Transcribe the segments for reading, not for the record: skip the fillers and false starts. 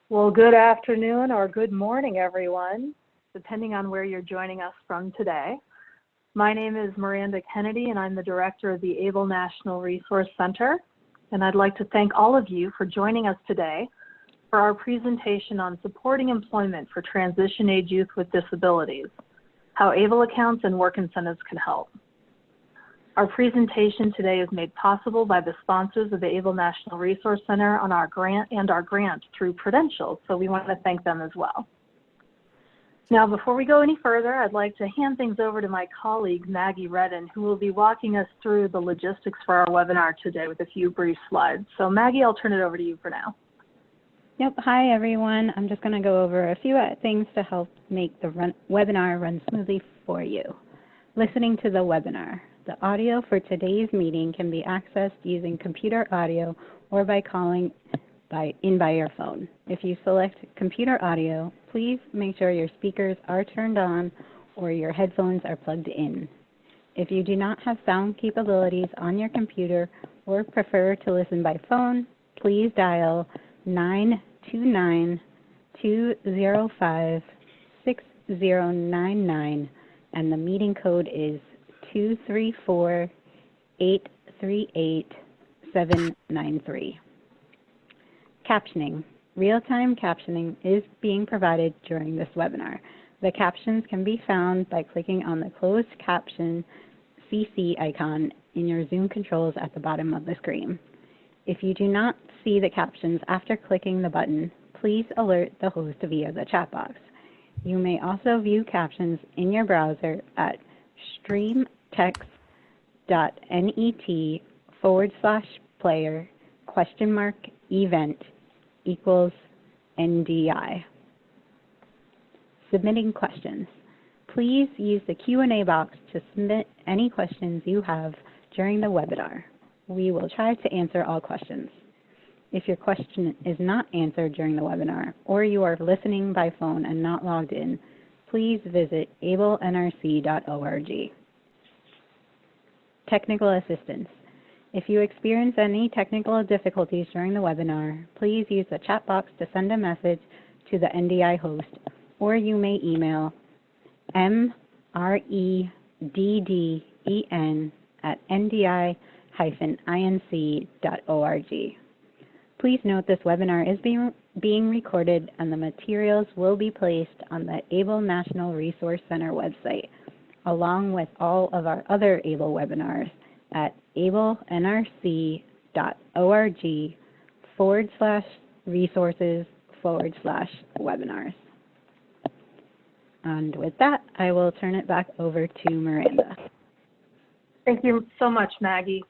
Well, good afternoon or good morning, everyone, depending on where you're joining us from today. My name is Miranda Kennedy, and I'm the director of the ABLE National Resource Center. And I'd like to thank all of you for joining us today for our presentation on supporting employment for transition-age youth with disabilities, how ABLE accounts and work incentives can help. Our presentation today is made possible by the sponsors of the ABLE National Resource Center on our grant through Prudential, so we want to thank them as well. Now, before we go any further, I'd like to hand things over to my colleague, Maggie Redden, who will be walking us through the logistics for our webinar today with a few brief slides. So Maggie, I'll turn it over to you for now. Yep. Hi, everyone. I'm just going to go over a few things to help make the webinar run smoothly for you. Listening to the webinar. The audio for today's meeting can be accessed using computer audio or by calling by your phone. If you select computer audio, please make sure your speakers are turned on or your headphones are plugged in. If you do not have sound capabilities on your computer or prefer to listen by phone, please dial 929-205-6099 and the meeting code is 234-838-793. Captioning. Real-time captioning is being provided during this webinar. The captions can be found by clicking on the closed caption CC icon in your Zoom controls at the bottom of the screen. If you do not see the captions after clicking the button, please alert the host via the chat box. You may also view captions in your browser at streamtext.net/player?event=NDI. Submitting questions. Please use the Q&A box to submit any questions you have during the webinar. We will try to answer all questions. If your question is not answered during the webinar or you are listening by phone and not logged in, please visit ablenrc.org. Technical assistance. If you experience any technical difficulties during the webinar, please use the chat box to send a message to the NDI host, or you may email mredden@ndi-inc.org. Please note this webinar is being recorded and the materials will be placed on the ABLE National Resource Center website, along with all of our other ABLE webinars at ablenrc.org/resources/webinars. And with that, I will turn it back over to Miranda. Thank you so much, Maggie.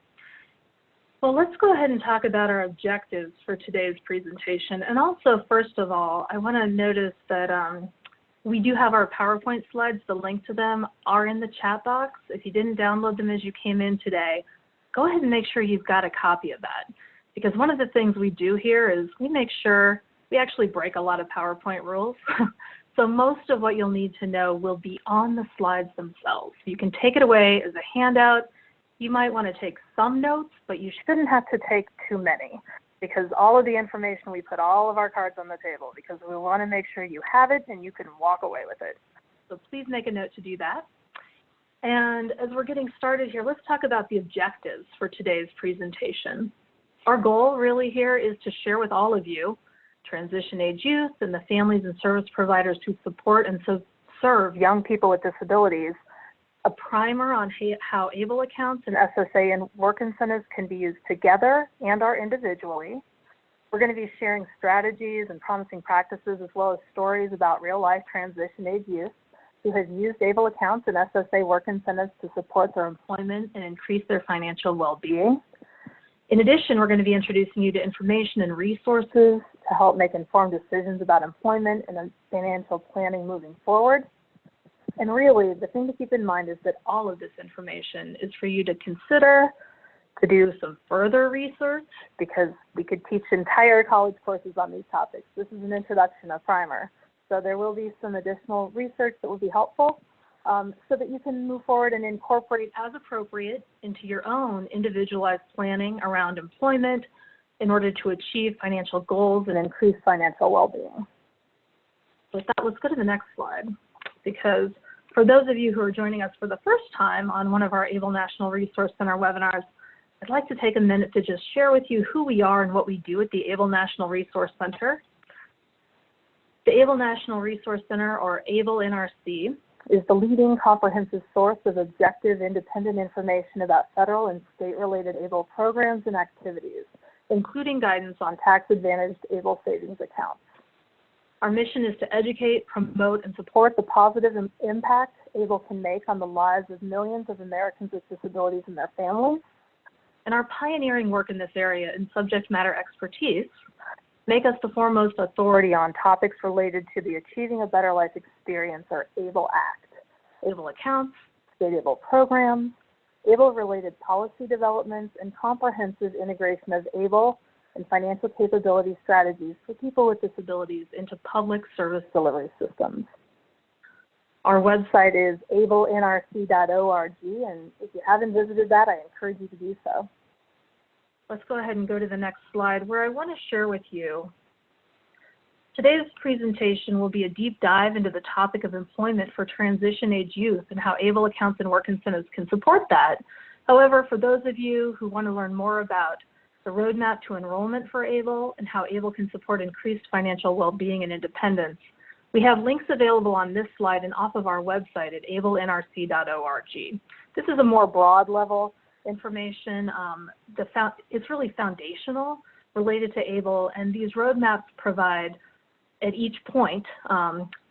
Well, let's go ahead and talk about our objectives for today's presentation. And also, first of all, I want to notice that we do have our PowerPoint slides. The link to them are in the chat box. If you didn't download them as you came in today, go ahead and make sure you've got a copy of that. Because one of the things we do here is we make sure we actually break a lot of PowerPoint rules. So most of what you'll need to know will be on the slides themselves. You can take it away as a handout. You might want to take some notes, but you shouldn't have to take too many, because all of the information, we put all of our cards on the table because we want to make sure you have it and you can walk away with it. So please make a note to do that. And as we're getting started here, let's talk about the objectives for today's presentation. Our goal really here is to share with all of you, transition-age youth and the families and service providers who support and serve young people with disabilities, a primer on how ABLE accounts and SSA and work incentives can be used together and or individually. We're going to be sharing strategies and promising practices as well as stories about real-life transition-age youth who have used ABLE accounts and SSA work incentives to support their employment and increase their financial well-being. In addition, we're going to be introducing you to information and resources to help make informed decisions about employment and financial planning moving forward. And really, the thing to keep in mind is that all of this information is for you to consider, to do some further research, because we could teach entire college courses on these topics. This is an introduction, a primer. So there will be some additional research that will be helpful so that you can move forward and incorporate as appropriate into your own individualized planning around employment, in order to achieve financial goals and increase financial well-being. With that, let's go to the next slide, because for those of you who are joining us for the first time on one of our ABLE National Resource Center webinars, I'd like to take a minute to just share with you who we are and what we do at the ABLE National Resource Center. The ABLE National Resource Center, or ABLE NRC, is the leading comprehensive source of objective, independent information about federal and state-related ABLE programs and activities, including guidance on tax-advantaged ABLE savings accounts. Our mission is to educate, promote, and support the positive impact ABLE can make on the lives of millions of Americans with disabilities and their families. And our pioneering work in this area and subject matter expertise make us the foremost authority on topics related to the Achieving a Better Life Experience, or ABLE Act, ABLE accounts, state ABLE programs, ABLE-related policy developments, and comprehensive integration of ABLE and financial capability strategies for people with disabilities into public service delivery systems. Our website is ablenrc.org, and if you haven't visited that, I encourage you to do so. Let's go ahead and go to the next slide, where I want to share with you. Today's presentation will be a deep dive into the topic of employment for transition-age youth and how ABLE accounts and work incentives can support that. However, for those of you who want to learn more about the roadmap to enrollment for ABLE and how ABLE can support increased financial well-being and independence, we have links available on this slide and off of our website at ablenrc.org. This is a more broad level information. It's really foundational related to ABLE, and these roadmaps provide at each point,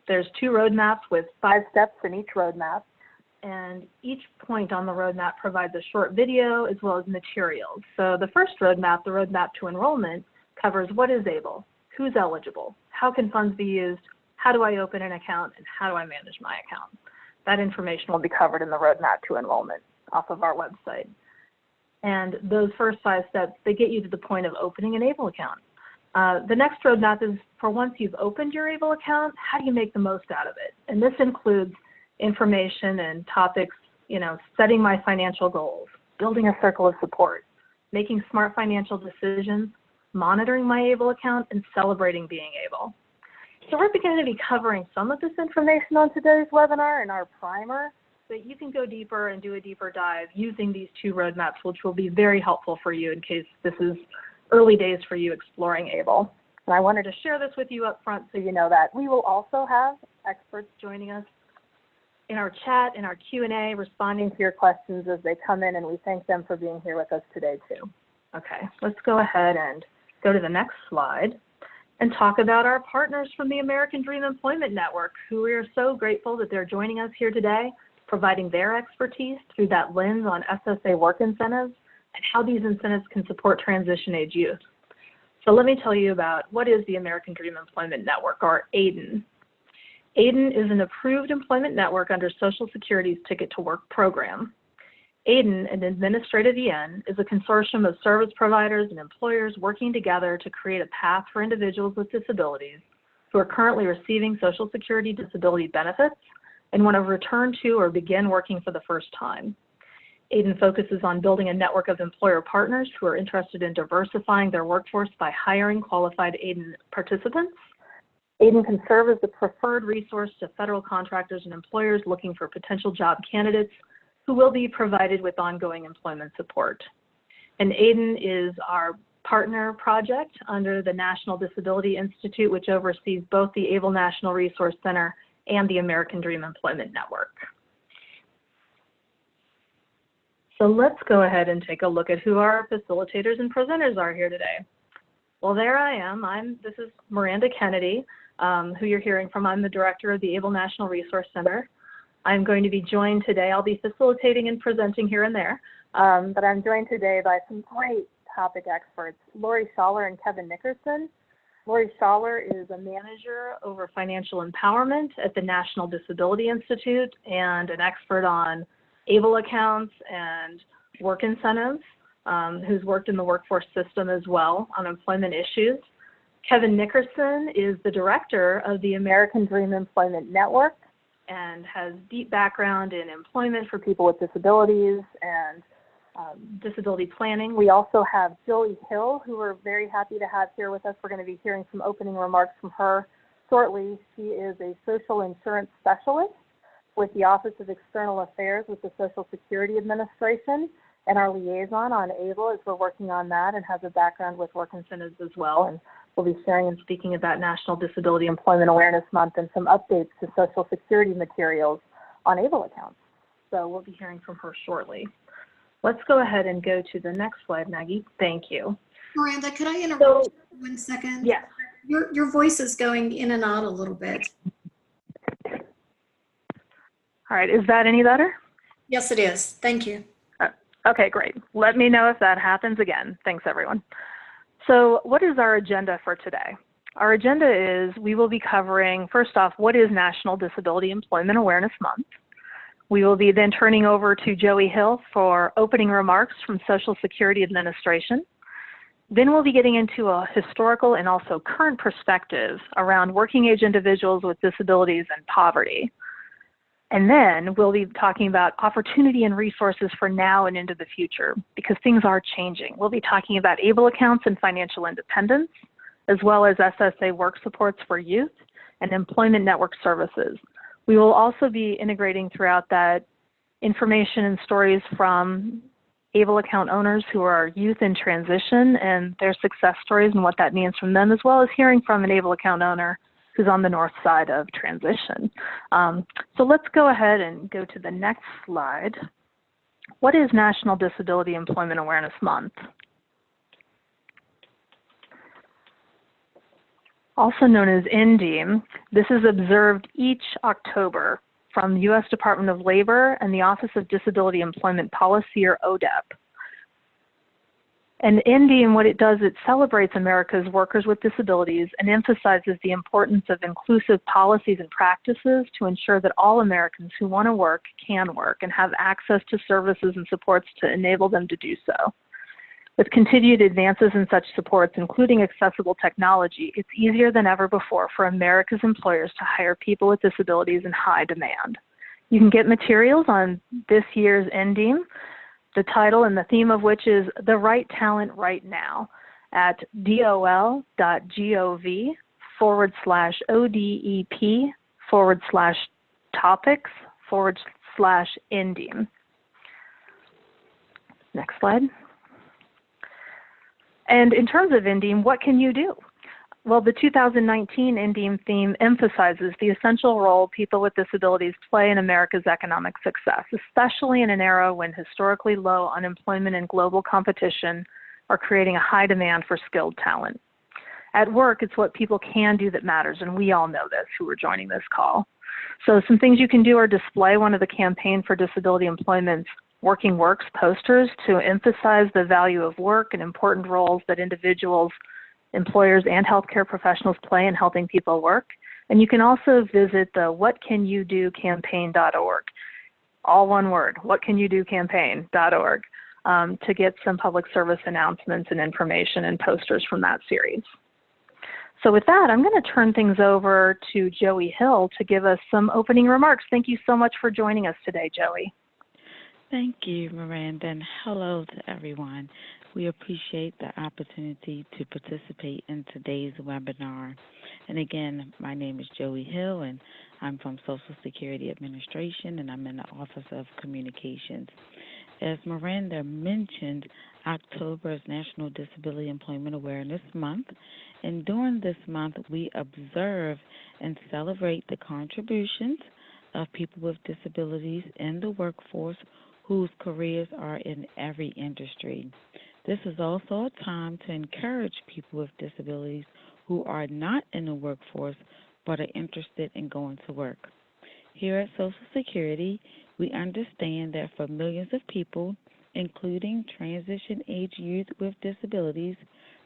there's 2 roadmaps with 5 steps in each roadmap, and each point on the roadmap provides a short video as well as materials. So the first roadmap, the roadmap to enrollment, covers what is ABLE, who's eligible, how can funds be used, how do I open an account, and how do I manage my account. That information will be covered in the roadmap to enrollment off of our website. And those first 5 steps, they get you to the point of opening an ABLE account. The next roadmap is for once you've opened your ABLE account, how do you make the most out of it? And this includes information and topics, setting my financial goals, building a circle of support, making smart financial decisions, monitoring my ABLE account, and celebrating being ABLE. So we're going to be covering some of this information on today's webinar in our primer, but you can go deeper and do a deeper dive using these 2 roadmaps, which will be very helpful for you in case this is early days for you exploring ABLE. And I wanted to share this with you up front so you know that. We will also have experts joining us in our chat, in our Q&A, responding to your questions as they come in, and we thank them for being here with us today too. Okay, let's go ahead and go to the next slide and talk about our partners from the American Dream Employment Network, who we are so grateful that they're joining us here today, providing their expertise through that lens on SSA work incentives and how these incentives can support transition-age youth. So let me tell you about what is the American Dream Employment Network, or ADEN. ADEN is an approved employment network under Social Security's Ticket to Work program. ADEN, an administrative EN, is a consortium of service providers and employers working together to create a path for individuals with disabilities who are currently receiving Social Security disability benefits and want to return to or begin working for the first time. ADEN focuses on building a network of employer partners who are interested in diversifying their workforce by hiring qualified ADEN participants. ADEN can serve as the preferred resource to federal contractors and employers looking for potential job candidates who will be provided with ongoing employment support. And ADEN is our partner project under the National Disability Institute, which oversees both the ABLE National Resource Center and the American Dream Employment Network. So let's go ahead and take a look at who our facilitators and presenters are here today. Well, there I am. This is Miranda Kennedy, who you're hearing from. I'm the director of the ABLE National Resource Center. I'm going to be joined today. I'll be facilitating and presenting here and there, but I'm joined today by some great topic experts, Lori Schaller and Kevin Nickerson. Lori Schaller is a manager over financial empowerment at the National Disability Institute and an expert on ABLE accounts and work incentives, who's worked in the workforce system as well on employment issues. Kevin Nickerson is the director of the American Dream Employment Network and has deep background in employment for people with disabilities and disability planning. We also have Joey Hill, who we're very happy to have here with us. We're going to be hearing some opening remarks from her shortly. She is a social insurance specialist with the Office of External Affairs with the Social Security Administration, and our liaison on ABLE as we're working on that, and has a background with work incentives as well. And we'll be sharing and speaking about National Disability Employment Awareness Month and some updates to Social Security materials on ABLE accounts. So we'll be hearing from her shortly. Let's go ahead and go to the next slide, Maggie. Thank you. Miranda, could I interrupt you for 1 second? Yes. Your voice is going in and out a little bit. All right, is that any better? Yes, it is. Thank you. Okay, great. Let me know if that happens again. Thanks, everyone. So what is our agenda for today? Our agenda is we will be covering, first off, what is National Disability Employment Awareness Month? We will be then turning over to Joey Hill for opening remarks from Social Security Administration. Then we'll be getting into a historical and also current perspective around working age individuals with disabilities and poverty. And then we'll be talking about opportunity and resources for now and into the future, because things are changing. We'll be talking about ABLE accounts and financial independence, as well as SSA work supports for youth and employment network services. We will also be integrating throughout that information and stories from ABLE account owners who are youth in transition and their success stories and what that means from them, as well as hearing from an ABLE account owner who's on the north side of transition. So let's go ahead and go to the next slide. What is National Disability Employment Awareness Month? Also known as NDEAM, this is observed each October from the U.S. Department of Labor and the Office of Disability Employment Policy, or ODEP. And NDEAM, what it does, it celebrates America's workers with disabilities and emphasizes the importance of inclusive policies and practices to ensure that all Americans who want to work can work and have access to services and supports to enable them to do so. With continued advances in such supports, including accessible technology, it's easier than ever before for America's employers to hire people with disabilities in high demand. You can get materials on this year's NDEAM, the title and the theme of which is The Right Talent Right Now, at dol.gov/ODEP/topics/NDEAM. Next slide. And in terms of NDEAM, what can you do? Well, the 2019 NDEAM theme emphasizes the essential role people with disabilities play in America's economic success, especially in an era when historically low unemployment and global competition are creating a high demand for skilled talent. At work, it's what people can do that matters, and we all know this who are joining this call. So some things you can do are display one of the Campaign for Disability Employment's Working Works posters to emphasize the value of work and important roles that individuals, employers, and healthcare professionals play in helping people work. And you can also visit the whatcanyoudocampaign.org, all one word, whatcanyoudocampaign.org, to get some public service announcements and information and posters from that series. So with that, I'm going to turn things over to Joey Hill to give us some opening remarks. Thank you so much for joining us today, Joey. Thank you, Miranda, and hello to everyone. We appreciate the opportunity to participate in today's webinar. And again, my name is Joey Hill, and I'm from Social Security Administration, and I'm in the Office of Communications. As Miranda mentioned, October is National Disability Employment Awareness Month, and during this month, we observe and celebrate the contributions of people with disabilities in the workforce whose careers are in every industry. This is also a time to encourage people with disabilities who are not in the workforce but are interested in going to work. Here at Social Security, we understand that for millions of people, including transition-age youth with disabilities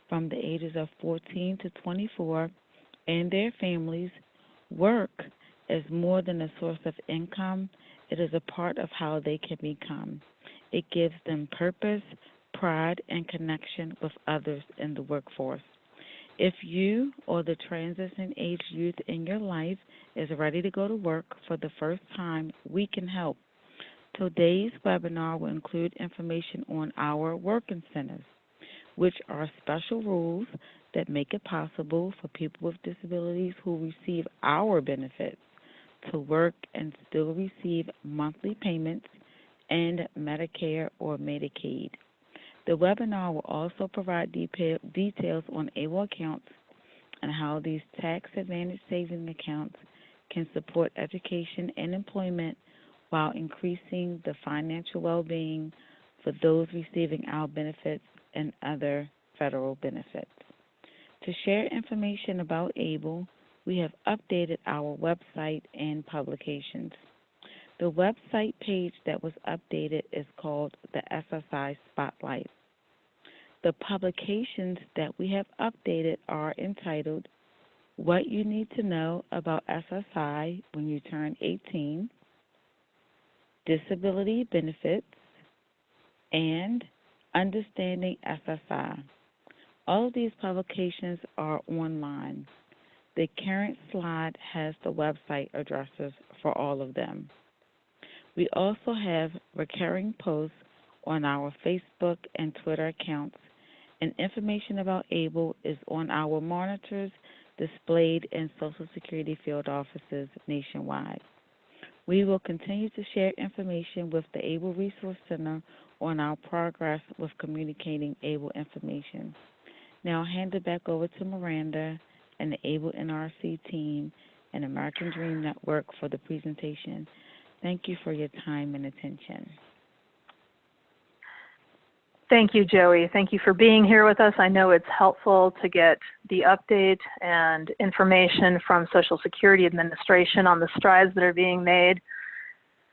from the ages of 14 to 24 and their families, work is more than a source of income. It is a part of how they can become. It gives them purpose, pride, and connection with others in the workforce. If you or the transition-age youth in your life is ready to go to work for the first time, we can help. Today's webinar will include information on our work incentives, which are special rules that make it possible for people with disabilities who receive our benefits to work and still receive monthly payments and Medicare or Medicaid. The webinar will also provide details on ABLE accounts and how these tax-advantaged savings accounts can support education and employment while increasing the financial well-being for those receiving our benefits and other federal benefits. To share information about ABLE, we have updated our website and publications. The website page that was updated is called the SSI Spotlight. The publications that we have updated are entitled What You Need to Know About SSI When You Turn 18, Disability Benefits, and Understanding SSI. All of these publications are online. The current slide has the website addresses for all of them. We also have recurring posts on our Facebook and Twitter accounts, and information about ABLE is on our monitors displayed in Social Security field offices nationwide. We will continue to share information with the ABLE Resource Center on our progress with communicating ABLE information. Now I'll hand it back over to Miranda and the ABLE NRC team and American Dream Network for the presentation. Thank you for your time and attention. Thank you, Joey. Thank you for being here with us. I know it's helpful to get the update and information from Social Security Administration on the strides that are being made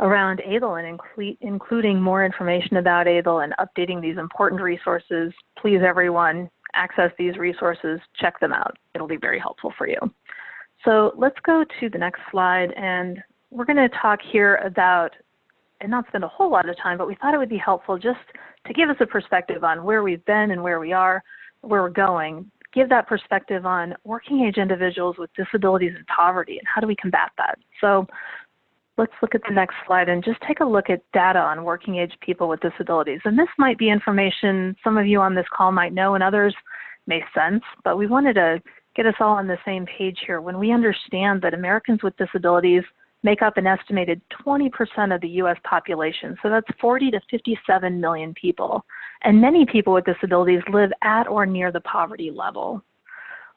around ABLE and including more information about ABLE and updating these important resources. Please, everyone, access these resources, check them out. It'll be very helpful for you. So let's go to the next slide, and we're going to talk here about, and not spend a whole lot of time, but we thought it would be helpful just to give us a perspective on where we've been and where we are, where we're going. Give that perspective on working age individuals with disabilities and poverty and how do we combat that. So let's look at the next slide and just take a look at data on working age people with disabilities. And this might be information some of you on this call might know and others may sense, but we wanted to get us all on the same page here. When we understand that Americans with disabilities make up an estimated 20% of the U.S. population, so that's 40 to 57 million people. And many people with disabilities live at or near the poverty level.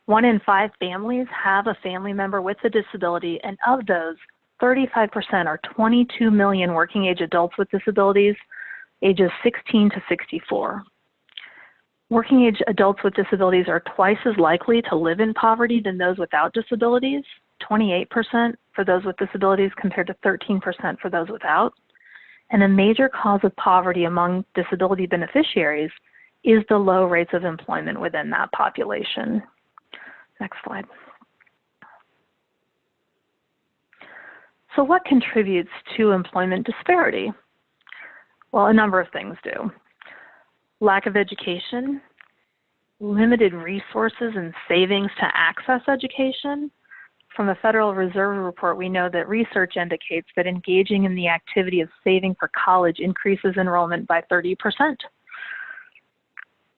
1 in 5 families have a family member with a disability, and of those, 35% are 22 million working age adults with disabilities, ages 16 to 64. Working age adults with disabilities are twice as likely to live in poverty than those without disabilities, 28% for those with disabilities compared to 13% for those without. And a major cause of poverty among disability beneficiaries is the low rates of employment within that population. Next slide. So what contributes to employment disparity? Well, a number of things do. Lack of education, limited resources and savings to access education. From a Federal Reserve report, we know that research indicates that engaging in the activity of saving for college increases enrollment by 30%.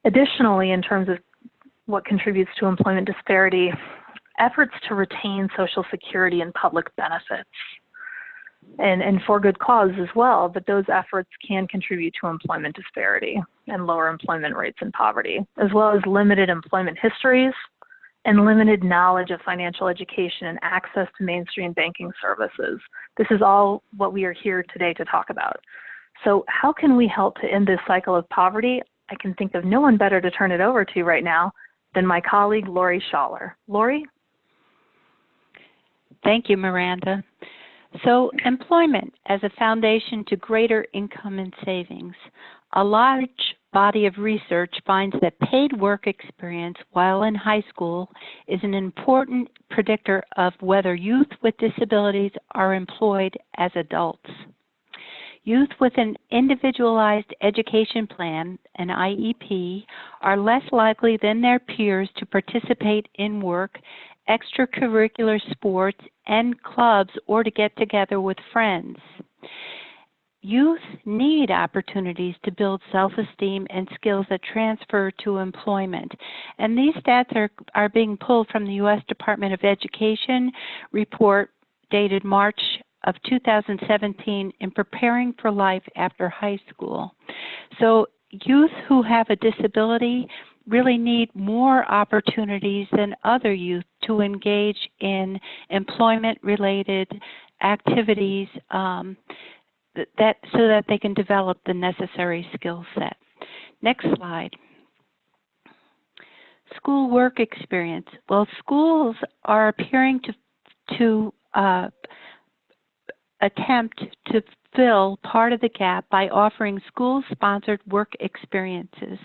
Additionally, in terms of what contributes to employment disparity, efforts to retain Social Security and public benefits, and for good cause as well, but those efforts can contribute to employment disparity and lower employment rates in poverty, as well as limited employment histories and limited knowledge of financial education and access to mainstream banking services. This is all what we are here today to talk about. So how can we help to end this cycle of poverty? I can think of no one better to turn it over to right now than my colleague, Lori Schaller. Lori? Thank you, Miranda. So employment as a foundation to greater income and savings. A large body of research finds that paid work experience while in high school is an important predictor of whether youth with disabilities are employed as adults. Youth with an individualized education plan, an IEP, are less likely than their peers to participate in work, extracurricular sports, and clubs, or to get together with friends. youth need opportunities to build self-esteem and skills that transfer to employment. And these stats are being pulled from the U.S. Department of Education report dated March of 2017 in Preparing for Life After High School. So youth who have a disability really need more opportunities than other youth to engage in employment-related activities so that they can develop the necessary skill set. Next slide. School work experience. Well, schools are appearing to attempt to fill part of the gap by offering school-sponsored work experiences.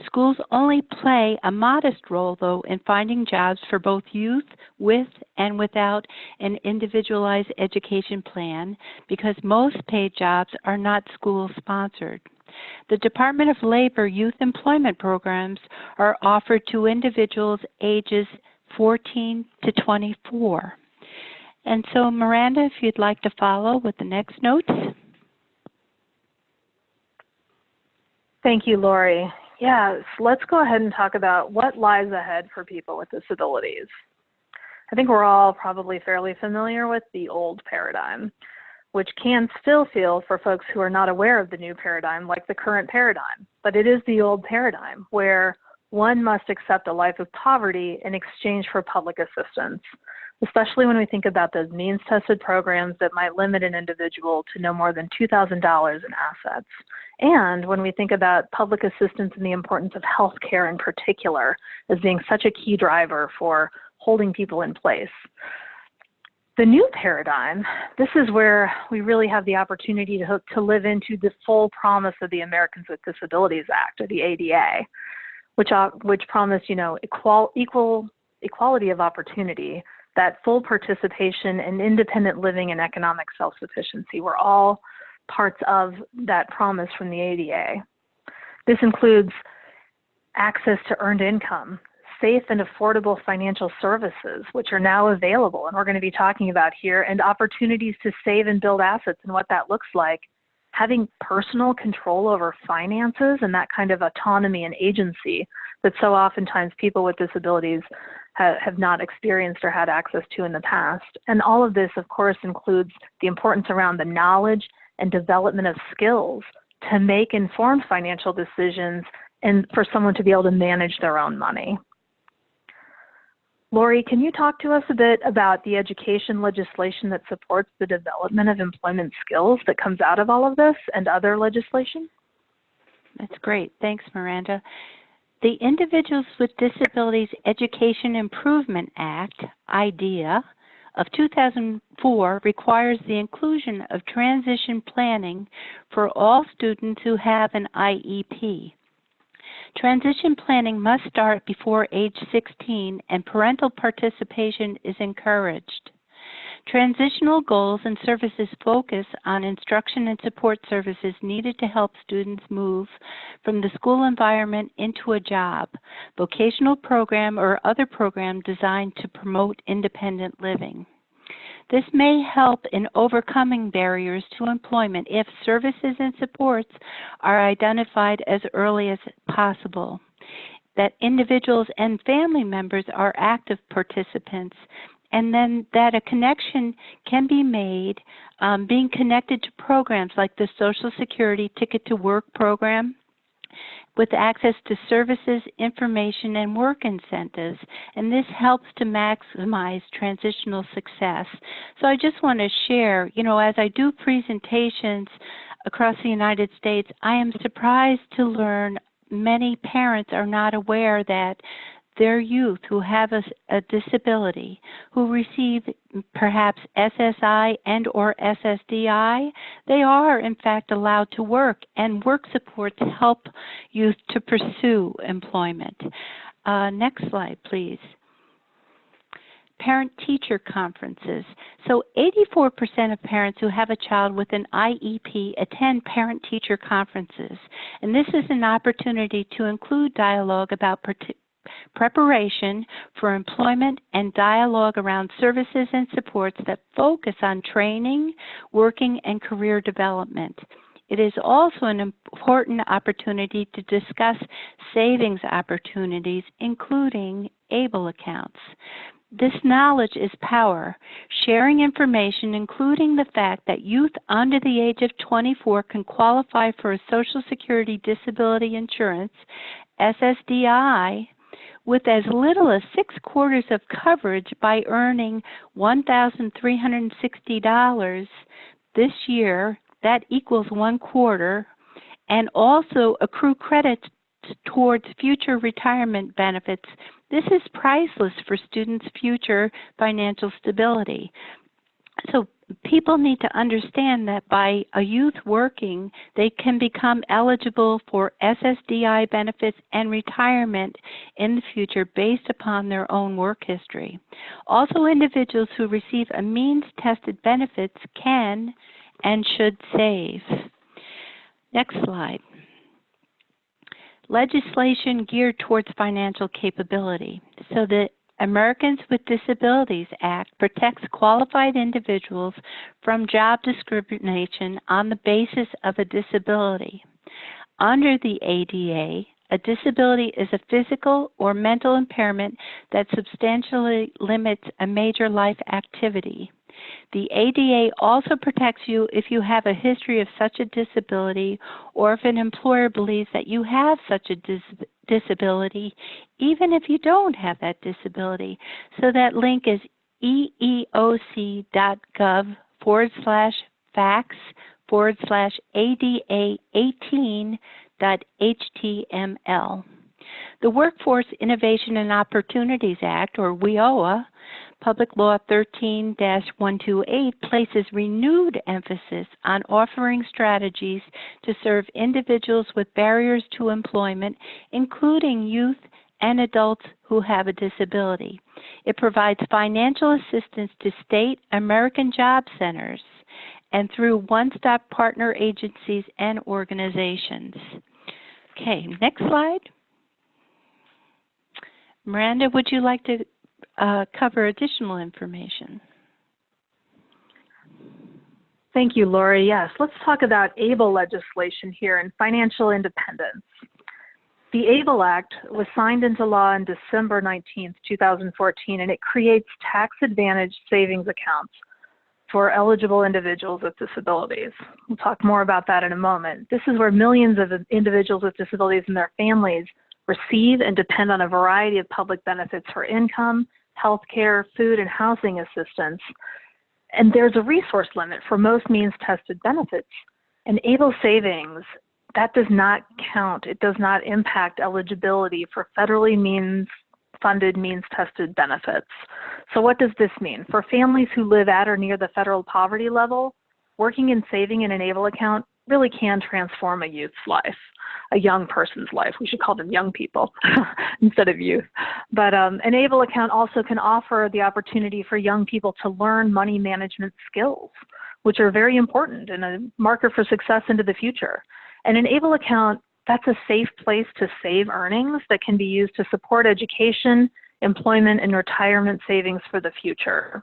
Schools only play a modest role, though, in finding jobs for both youth with and without an individualized education plan because most paid jobs are not school-sponsored. The Department of Labor Youth Employment Programs are offered to individuals ages 14 to 24. And so, Miranda, if you'd like to follow with the next notes. Thank you, Lori. Yes, let's go ahead and talk about what lies ahead for people with disabilities. I think we're all probably fairly familiar with the old paradigm, which can still feel for folks who are not aware of the new paradigm like the current paradigm. But it is the old paradigm where one must accept a life of poverty in exchange for public assistance, especially when we think about those means-tested programs that might limit an individual to no more than $2,000 in assets. And when we think about public assistance and the importance of health care in particular as being such a key driver for holding people in place. The new paradigm, this is where we really have the opportunity to live into the full promise of the Americans with Disabilities Act, or the ADA, which promise, equality of opportunity, that full participation and independent living and economic self-sufficiency were all parts of that promise from the ADA. This includes access to earned income, safe and affordable financial services, which are now available, and we're going to be talking about here, and opportunities to save and build assets and what that looks like, having personal control over finances and that kind of autonomy and agency that so oftentimes people with disabilities have not experienced or had access to in the past. And all of this, of course, includes the importance around the knowledge and development of skills to make informed financial decisions and for someone to be able to manage their own money. Lori, can you talk to us a bit about the education legislation that supports the development of employment skills that comes out of all of this and other legislation? That's great. Thanks, Miranda. The Individuals with Disabilities Education Improvement Act, IDEA, of 2004 requires the inclusion of transition planning for all students who have an IEP. Transition planning must start before age 16 and parental participation is encouraged. Transitional goals and services focus on instruction and support services needed to help students move from the school environment into a job, vocational program, or other program designed to promote independent living. This may help in overcoming barriers to employment if services and supports are identified as early as possible, that individuals and family members are active participants, and then that a connection can be made being connected to programs like the Social Security Ticket to Work program, with access to services, information, and work incentives, and this helps to maximize transitional success. So I just want to share, as I do presentations across the United States, I am surprised to learn many parents are not aware that their youth who have a disability, who receive perhaps SSI and or SSDI, they are in fact allowed to work, and work supports help youth to pursue employment. Next slide, please. Parent-teacher conferences. So 84% of parents who have a child with an IEP attend parent-teacher conferences, and this is an opportunity to include dialogue about preparation for employment, and dialogue around services and supports that focus on training, working, and career development. It is also an important opportunity to discuss savings opportunities, including ABLE accounts. This knowledge is power. Sharing information, including the fact that youth under the age of 24 can qualify for a Social Security Disability Insurance, SSDI, with as little as 6/4 of coverage by earning $1,360 this year. That equals 1/4, and also accrue credit towards future retirement benefits. This is priceless for students' future financial stability. So people need to understand that by a youth working, they can become eligible for SSDI benefits and retirement in the future based upon their own work history. Also, individuals who receive a means-tested benefits can and should save. Next slide. Legislation geared towards financial capability. So the Americans with Disabilities Act protects qualified individuals from job discrimination on the basis of a disability. Under the ADA, a disability is a physical or mental impairment that substantially limits a major life activity. The ADA also protects you if you have a history of such a disability or if an employer believes that you have such a disability, even if you don't have that disability. So that link is eeoc.gov/facts/ADA18.html. The Workforce Innovation and Opportunities Act, or WIOA, Public Law 13-128, places renewed emphasis on offering strategies to serve individuals with barriers to employment, including youth and adults who have a disability. It provides financial assistance to state American job centers and through one-stop partner agencies and organizations. Okay, next slide. Miranda, would you like to cover additional information? Thank you, Lori. Yes, let's talk about ABLE legislation here and financial independence. The ABLE Act was signed into law on December 19th, 2014, and it creates tax-advantaged savings accounts for eligible individuals with disabilities. We'll talk more about that in a moment. This is where millions of individuals with disabilities and their families receive and depend on a variety of public benefits for income, health care, food, and housing assistance. And there's a resource limit for most means-tested benefits. And ABLE savings, that does not count. It does not impact eligibility for federally funded means-tested benefits. So what does this mean? For families who live at or near the federal poverty level, working and saving in an ABLE account really can transform a youth's life, a young person's life. We should call them young people instead of youth. But an ABLE account also can offer the opportunity for young people to learn money management skills, which are very important and a marker for success into the future. And an ABLE account, that's a safe place to save earnings that can be used to support education, employment, and retirement savings for the future.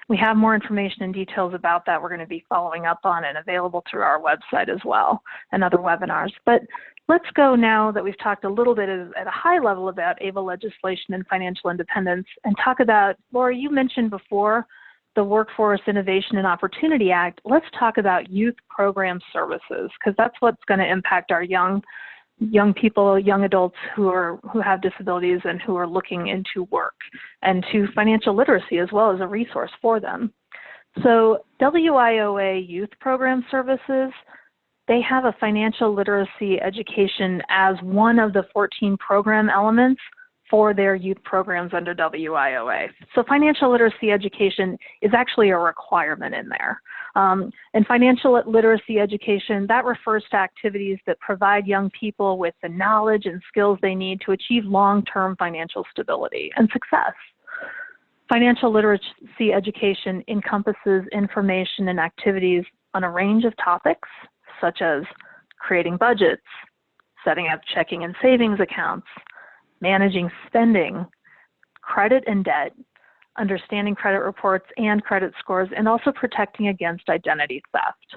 We have more information and details about that we're going to be following up on and available through our website as well and other webinars. But let's go now that we've talked a little bit at a high level about ABLE legislation and financial independence and talk about, Laura, you mentioned before the Workforce Innovation and Opportunity Act. Let's talk about youth program services, because that's what's going to impact our young people, young adults who have disabilities and who are looking into work and to financial literacy as well as a resource for them. So WIOA Youth Program Services, they have a financial literacy education as one of the 14 program elements for their youth programs under WIOA. So financial literacy education is actually a requirement in there. And financial literacy education, that refers to activities that provide young people with the knowledge and skills they need to achieve long-term financial stability and success. Financial literacy education encompasses information and activities on a range of topics, such as creating budgets, setting up checking and savings accounts, managing spending, credit and debt, understanding credit reports and credit scores, and also protecting against identity theft.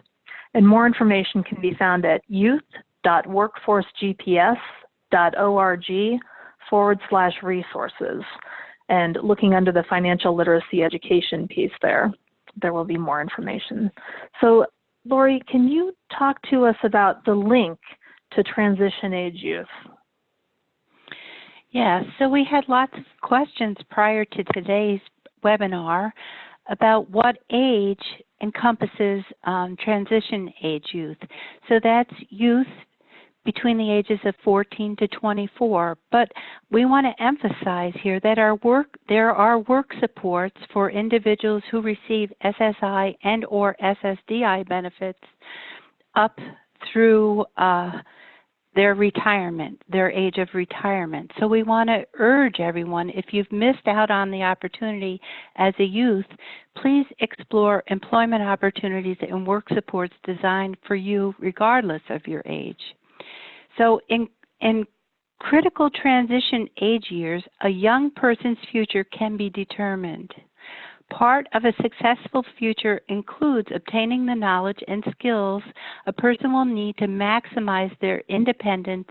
And more information can be found at youth.workforcegps.org/resources. And looking under the financial literacy education piece there will be more information. So Lori, can you talk to us about the link to TransitionAge Youth? Yeah, so we had lots of questions prior to today's webinar about what age encompasses TransitionAge Youth. So that's youth between the ages of 14 to 24. But we want to emphasize here that there are work supports for individuals who receive SSI and or SSDI benefits up through their retirement, their age of retirement. So we want to urge everyone, if you've missed out on the opportunity as a youth, please explore employment opportunities and work supports designed for you regardless of your age. So in critical transition age years, a young person's future can be determined. Part of a successful future includes obtaining the knowledge and skills a person will need to maximize their independence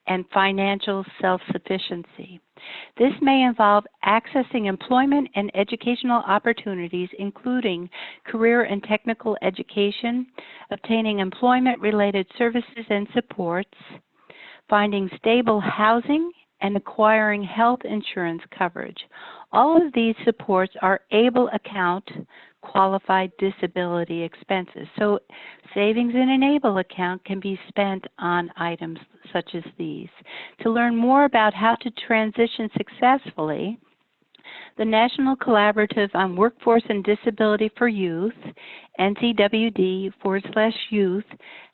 and financial self-sufficiency. This may involve accessing employment and educational opportunities, including career and technical education, obtaining employment-related services and supports, finding stable housing, and acquiring health insurance coverage. All of these supports are able account qualified disability expenses. So savings in an ABLE account can be spent on items such as these. To learn more about how to transition successfully, the National Collaborative on Workforce and Disability for Youth, NCWD/youth,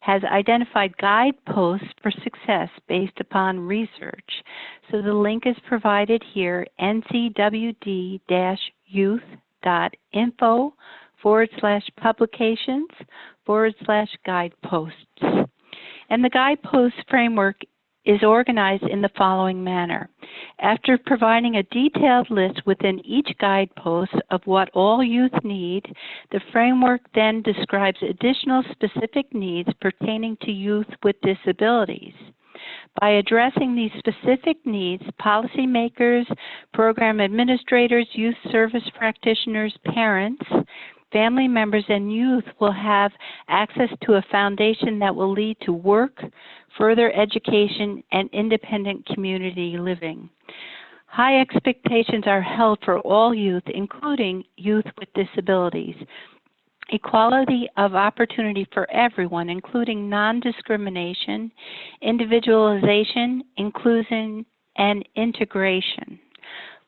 has identified guideposts for success based upon research. So the link is provided here, ncwd-youth.info/publications/guideposts. And the guidepost framework is organized in the following manner. After providing a detailed list within each guidepost of what all youth need, the framework then describes additional specific needs pertaining to youth with disabilities. By addressing these specific needs, policymakers, program administrators, youth service practitioners, parents, family members, and youth will have access to a foundation that will lead to work, further education, and independent community living. High expectations are held for all youth, including youth with disabilities. Equality of opportunity for everyone, including non-discrimination, individualization, inclusion, and integration.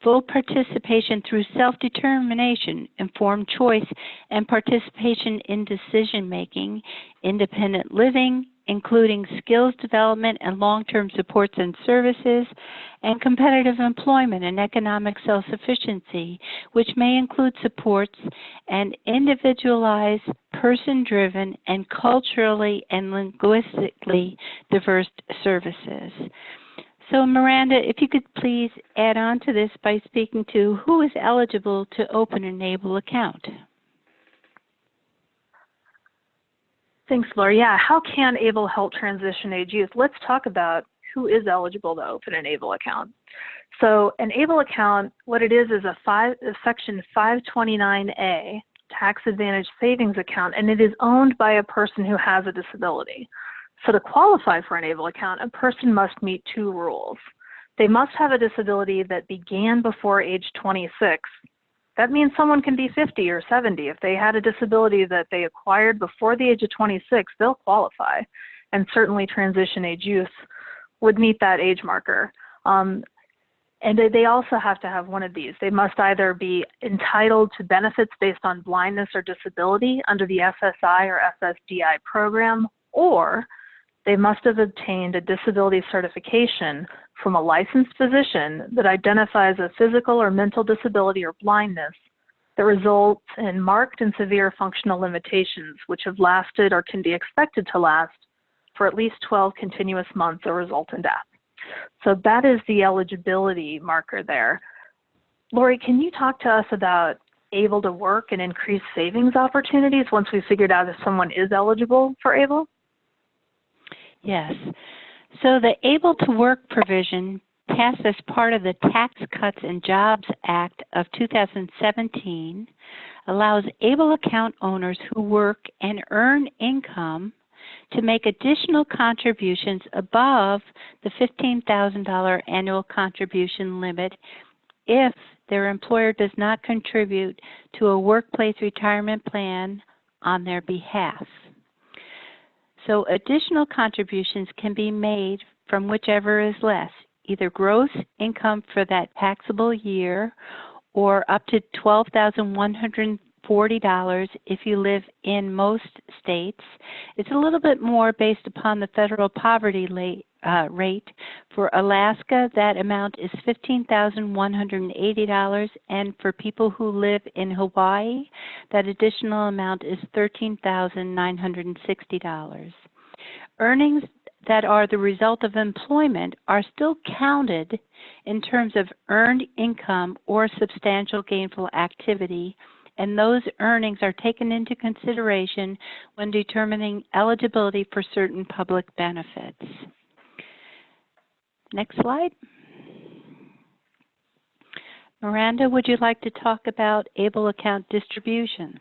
Full participation through self-determination, informed choice, and participation in decision-making, independent living, including skills development and long-term supports and services, and competitive employment and economic self-sufficiency, which may include supports and individualized, person-driven, and culturally and linguistically diverse services. So Miranda, if you could please add on to this by speaking to who is eligible to open an ABLE account. Thanks, Laura. Yeah, how can ABLE help TransitionAge Youth? Let's talk about who is eligible to open an ABLE account. So an ABLE account, what it is a Section 529A tax advantage savings account, and it is owned by a person who has a disability. So to qualify for an ABLE account, a person must meet two rules. They must have a disability that began before age 26. That means someone can be 50 or 70. If they had a disability that they acquired before the age of 26, they'll qualify. And certainly TransitionAge Youth would meet that age marker. And they also have to have one of these. They must either be entitled to benefits based on blindness or disability under the SSI or SSDI program, or they must have obtained a disability certification from a licensed physician that identifies a physical or mental disability or blindness that results in marked and severe functional limitations which have lasted or can be expected to last for at least 12 continuous months or result in death. So that is the eligibility marker there. Lori, can you talk to us about able to work and increase savings opportunities once we've figured out if someone is eligible for ABLE? Yes. So the Able to Work provision passed as part of the Tax Cuts and Jobs Act of 2017 allows ABLE account owners who work and earn income to make additional contributions above the $15,000 annual contribution limit if their employer does not contribute to a workplace retirement plan on their behalf. So additional contributions can be made from whichever is less, either gross income for that taxable year or up to $12,140 if you live in most states. It's a little bit more based upon the federal poverty rate. For Alaska, that amount is $15,180, and for people who live in Hawaii, that additional amount is $13,960. Earnings that are the result of employment are still counted in terms of earned income or substantial gainful activity, and those earnings are taken into consideration when determining eligibility for certain public benefits. Next slide. Miranda, would you like to talk about ABLE account distributions?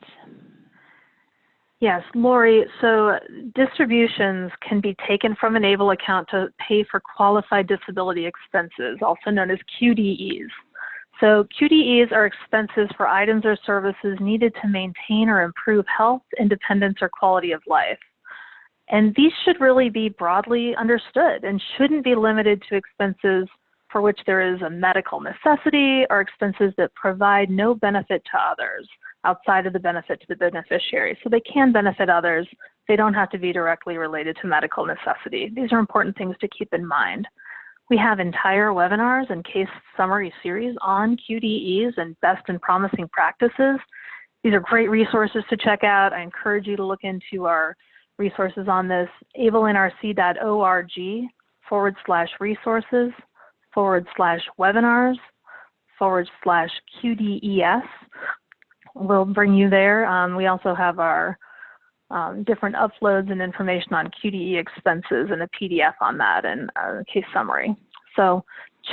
Yes, Lori, so distributions can be taken from an ABLE account to pay for qualified disability expenses, also known as QDEs. So QDEs are expenses for items or services needed to maintain or improve health, independence, or quality of life. And these should really be broadly understood and shouldn't be limited to expenses for which there is a medical necessity or expenses that provide no benefit to others outside of the benefit to the beneficiary. So they can benefit others. They don't have to be directly related to medical necessity. These are important things to keep in mind. We have entire webinars and case summary series on QDEs and best and promising practices. These are great resources to check out. I encourage you to look into our resources on this, ablenrc.org/resources/webinars/QDES. We'll bring you there. We also have our different uploads and information on QDE expenses and a PDF on that and a case summary. So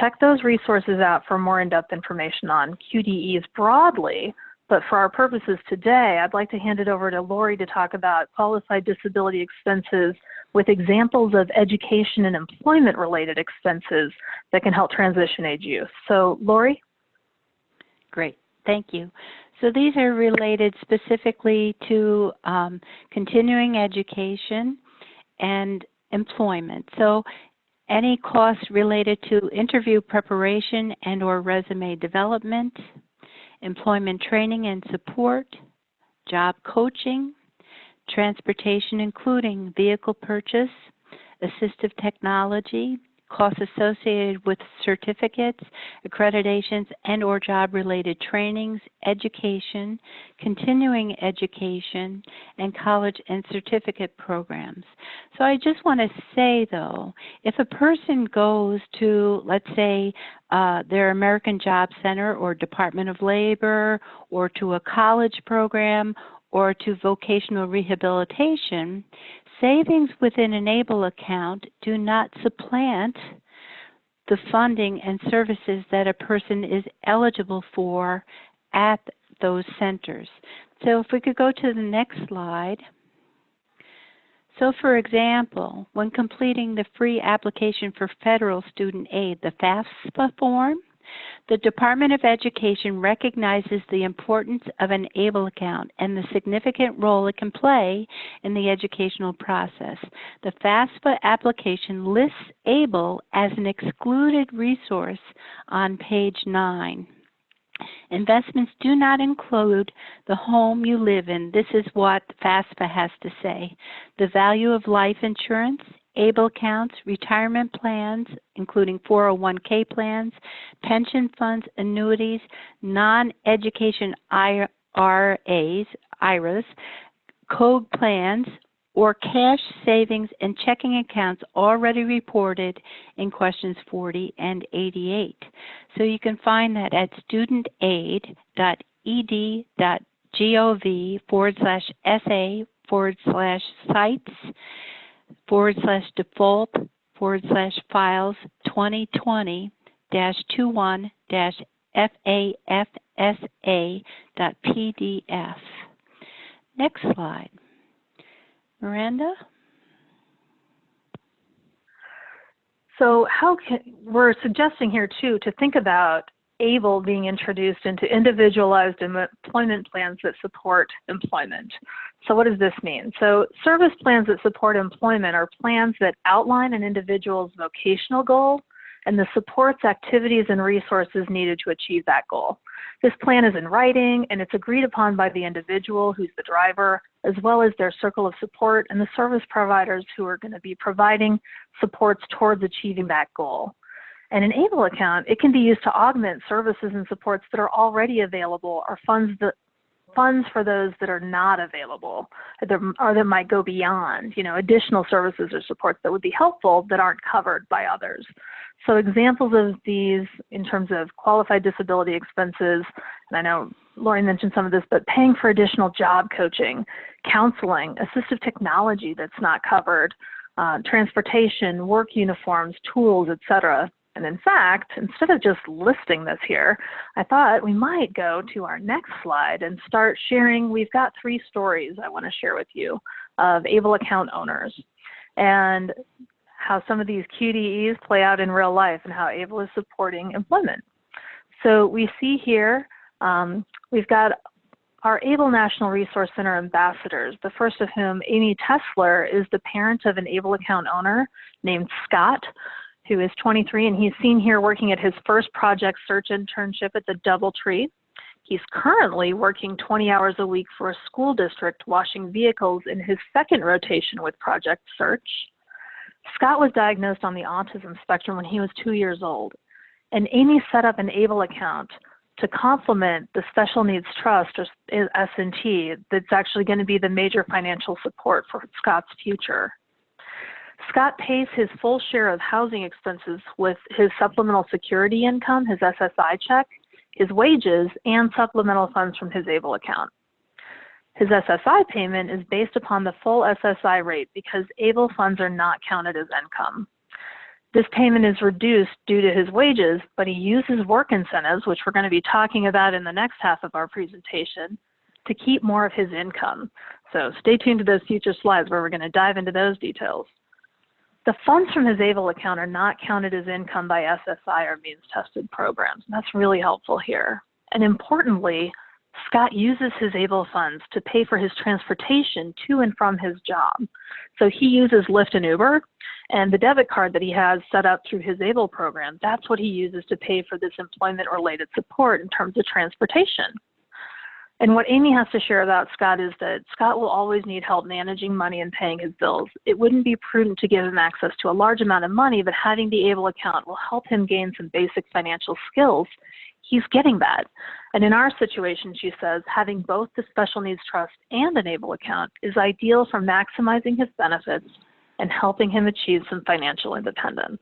check those resources out for more in-depth information on QDEs broadly. But for our purposes today, I'd like to hand it over to Lori to talk about qualified disability expenses with examples of education and employment-related expenses that can help transition-age youth. So, Lori? Great, thank you. So these are related specifically to continuing education and employment. So any costs related to interview preparation and or resume development, employment training and support, job coaching, transportation including vehicle purchase, assistive technology, costs associated with certificates, accreditations, and or job-related trainings, education, continuing education, and college and certificate programs. So I just want to say, though, if a person goes to, let's say, their American Job Center or Department of Labor or to a college program or to vocational rehabilitation, savings within an ABLE account do not supplant the funding and services that a person is eligible for at those centers. So if we could go to the next slide. So for example, when completing the free application for federal student aid, the FAFSA form, the Department of Education recognizes the importance of an ABLE account and the significant role it can play in the educational process. The FAFSA application lists ABLE as an excluded resource on page 9. Investments do not include the home you live in. This is what FAFSA has to say. The value of life insurance, ABLE accounts, retirement plans, including 401k plans, pension funds, annuities, non-education IRAs, code plans, or cash savings in checking accounts already reported in questions 40 and 88. So you can find that at studentaid.ed.gov/SA/sites/default/files 2020-21-FAFSA.pdf. Next slide. Miranda? So we're suggesting here too to think about ABLE being introduced into individualized employment plans that support employment. So what does this mean? So service plans that support employment are plans that outline an individual's vocational goal and the supports, activities, and resources needed to achieve that goal. This plan is in writing and it's agreed upon by the individual who's the driver, as well as their circle of support and the service providers who are going to be providing supports towards achieving that goal. And an ABLE account, it can be used to augment services and supports that are already available or funds for those that are not available or that might go beyond, additional services or supports that would be helpful that aren't covered by others. So examples of these in terms of qualified disability expenses, and I know Lori mentioned some of this, but paying for additional job coaching, counseling, assistive technology that's not covered, transportation, work uniforms, tools, etc. And in fact, instead of just listing this here, I thought we might go to our next slide and start sharing. We've got 3 stories I want to share with you of ABLE account owners and how some of these QDEs play out in real life and how ABLE is supporting employment. So we see here, we've got our ABLE National Resource Center ambassadors, the first of whom, Amy Tesler, is the parent of an ABLE account owner named Scott, who is 23, and he's seen here working at his first project search internship at the DoubleTree. He's currently working 20 hours a week for a school district washing vehicles in his second rotation with Project Search. Scott was diagnosed on the autism spectrum when he was 2 years old, and Amy set up an ABLE account to complement the Special Needs Trust, or S&T, that's actually going to be the major financial support for Scott's future. Scott pays his full share of housing expenses with his Supplemental Security Income, his SSI check, his wages, and supplemental funds from his ABLE account. His SSI payment is based upon the full SSI rate because ABLE funds are not counted as income. This payment is reduced due to his wages, but he uses work incentives, which we're going to be talking about in the next half of our presentation, to keep more of his income. So stay tuned to those future slides where we're going to dive into those details. The funds from his ABLE account are not counted as income by SSI or means-tested programs. And that's really helpful here. And importantly, Scott uses his ABLE funds to pay for his transportation to and from his job. So he uses Lyft and Uber, and the debit card that he has set up through his ABLE program, that's what he uses to pay for this employment-related support in terms of transportation. And what Amy has to share about Scott is that Scott will always need help managing money and paying his bills. It wouldn't be prudent to give him access to a large amount of money, but having the ABLE account will help him gain some basic financial skills. He's getting that. And in our situation, she says, having both the Special Needs Trust and an ABLE account is ideal for maximizing his benefits and helping him achieve some financial independence.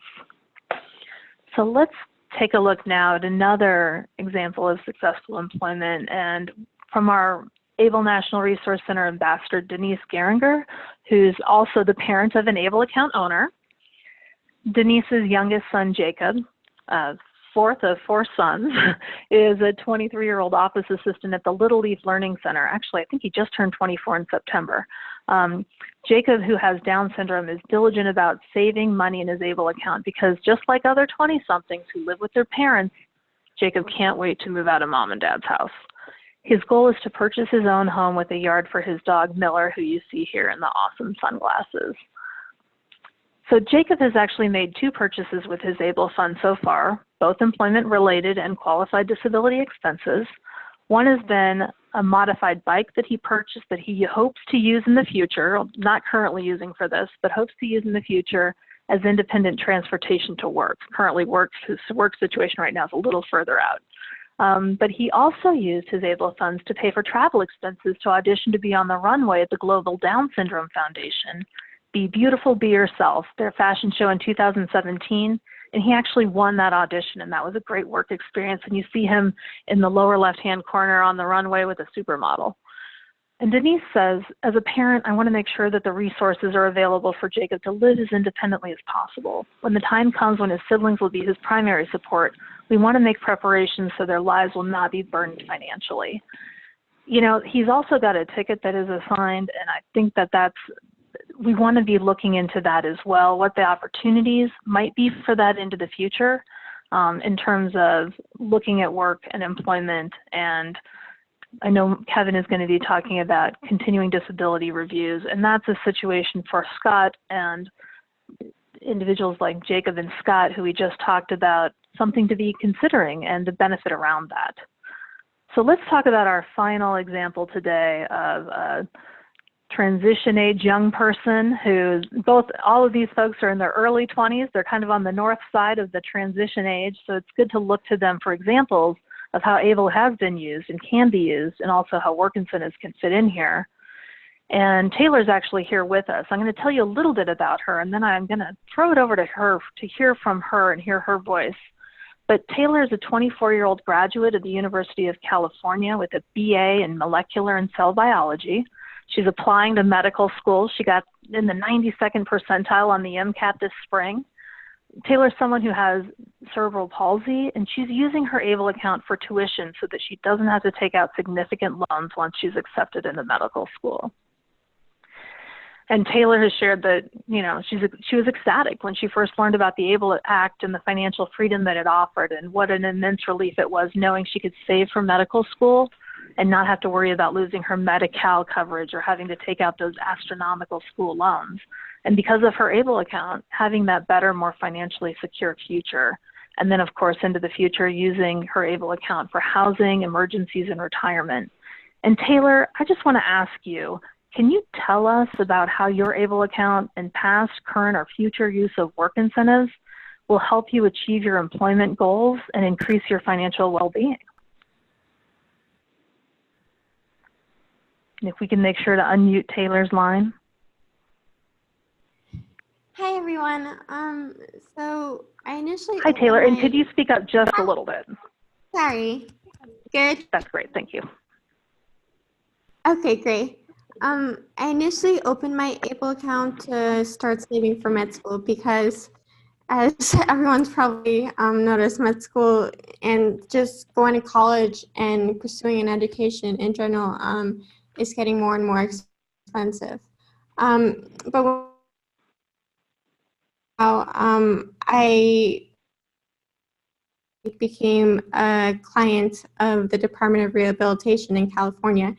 So let's take a look now at another example of successful employment, and from our ABLE National Resource Center ambassador, Denise Geringer, who's also the parent of an ABLE account owner. Denise's youngest son, Jacob, fourth of 4 sons, is a 23-year-old office assistant at the Little Leaf Learning Center. Actually, I think he just turned 24 in September. Jacob, who has Down syndrome, is diligent about saving money in his ABLE account because just like other 20-somethings who live with their parents, Jacob can't wait to move out of mom and dad's house. His goal is to purchase his own home with a yard for his dog, Miller, who you see here in the awesome sunglasses. So Jacob has actually made 2 purchases with his ABLE fund so far, both employment-related and qualified disability expenses. One has been a modified bike that he purchased that he hopes to use in the future, not currently using for this, but hopes to use in the future as independent transportation to work. Currently his work situation right now is a little further out. But he also used his ABLE funds to pay for travel expenses to audition to be on the runway at the Global Down Syndrome Foundation, Be Beautiful, Be Yourself, their fashion show in 2017. And he actually won that audition, and that was a great work experience. And you see him in the lower left-hand corner on the runway with a supermodel. And Denise says, as a parent, I want to make sure that the resources are available for Jacob to live as independently as possible. When the time comes when his siblings will be his primary support, we want to make preparations so their lives will not be burdened financially. You know, he's also got a ticket that is assigned, and I think that we want to be looking into that as well, what the opportunities might be for that into the future in terms of looking at work and employment. And I know Kevin is going to be talking about continuing disability reviews, and that's a situation for Scott and individuals like Jacob and Scott, who we just talked about, something to be considering and the benefit around that. So let's talk about our final example today of a transition age young person who all of these folks are in their early 20s. They're kind of on the north side of the transition age, so it's good to look to them for examples of how ABLE has been used and can be used, and also how work incentives can fit in here. And Taylor's actually here with us. I'm going to tell you a little bit about her, and then I'm going to throw it over to her to hear from her and hear her voice. But Taylor is a 24-year-old graduate of the University of California with a BA in molecular and cell biology. She's applying to medical school. She got in the 92nd percentile on the MCAT this spring. Taylor's someone who has cerebral palsy, and she's using her ABLE account for tuition so that she doesn't have to take out significant loans once she's accepted into medical school. And Taylor has shared that, you know, she was ecstatic when she first learned about the ABLE Act and the financial freedom that it offered, and what an immense relief it was knowing she could save for medical school and not have to worry about losing her Medi-Cal coverage or having to take out those astronomical school loans. And because of her ABLE account, having that better, more financially secure future. And then, of course, into the future, using her ABLE account for housing, emergencies, and retirement. And Taylor, I just want to ask you, can you tell us about how your ABLE account and past, current, or future use of work incentives will help you achieve your employment goals and increase your financial well-being? And if we can make sure to unmute Taylor's line. Hi, everyone. So I initially... Hi, Taylor, and could you speak up just a little bit? Sorry. Good? That's great, thank you. Okay, great. I initially opened my ABLE account to start saving for med school because, as everyone's probably noticed, med school and just going to college and pursuing an education in general is getting more and more expensive. But I became a client of the Department of Rehabilitation in California.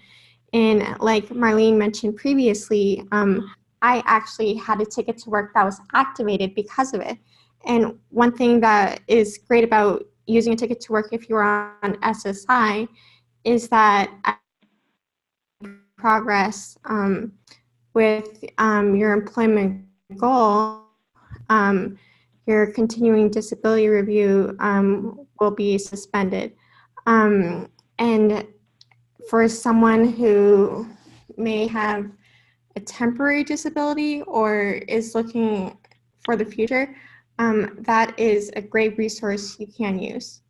And like Marlene mentioned previously, I actually had a ticket to work that was activated because of it. And one thing that is great about using a ticket to work if you're on SSI is that progress with your employment goal, your continuing disability review will be suspended. And for someone who may have a temporary disability or is looking for the future, that is a great resource you can use.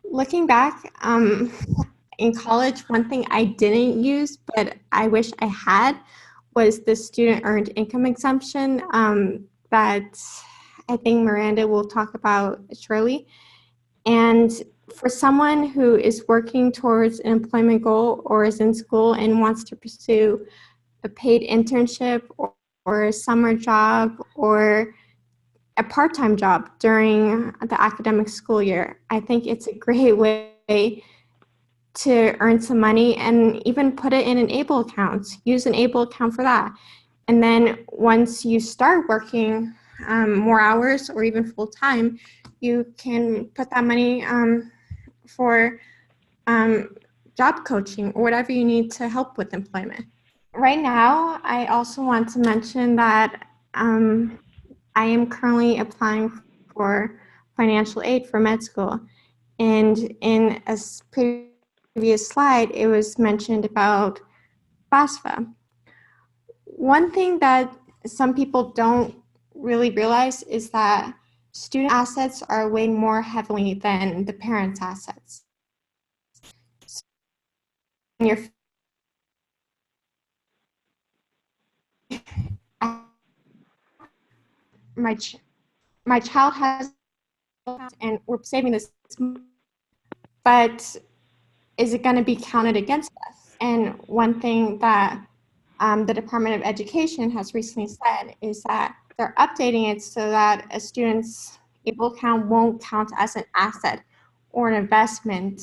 Looking back, in college, one thing I didn't use, but I wish I had, was the student earned income exemption that I think Miranda will talk about shortly. And for someone who is working towards an employment goal or is in school and wants to pursue a paid internship or a summer job or a part-time job during the academic school year, I think it's a great way to earn some money and even put it in an ABLE account. Use an ABLE account for that. And then once you start working more hours or even full-time, you can put that money for job coaching or whatever you need to help with employment. Right now, I also want to mention that I am currently applying for financial aid for med school. And in a previous slide, it was mentioned about FAFSA. One thing that some people don't really realize is that student assets are weighed more heavily than the parents' assets. So my child has, and we're saving this, but is it going to be counted against us? And one thing that the Department of Education has recently said is that they're updating it so that a student's able account won't count as an asset or an investment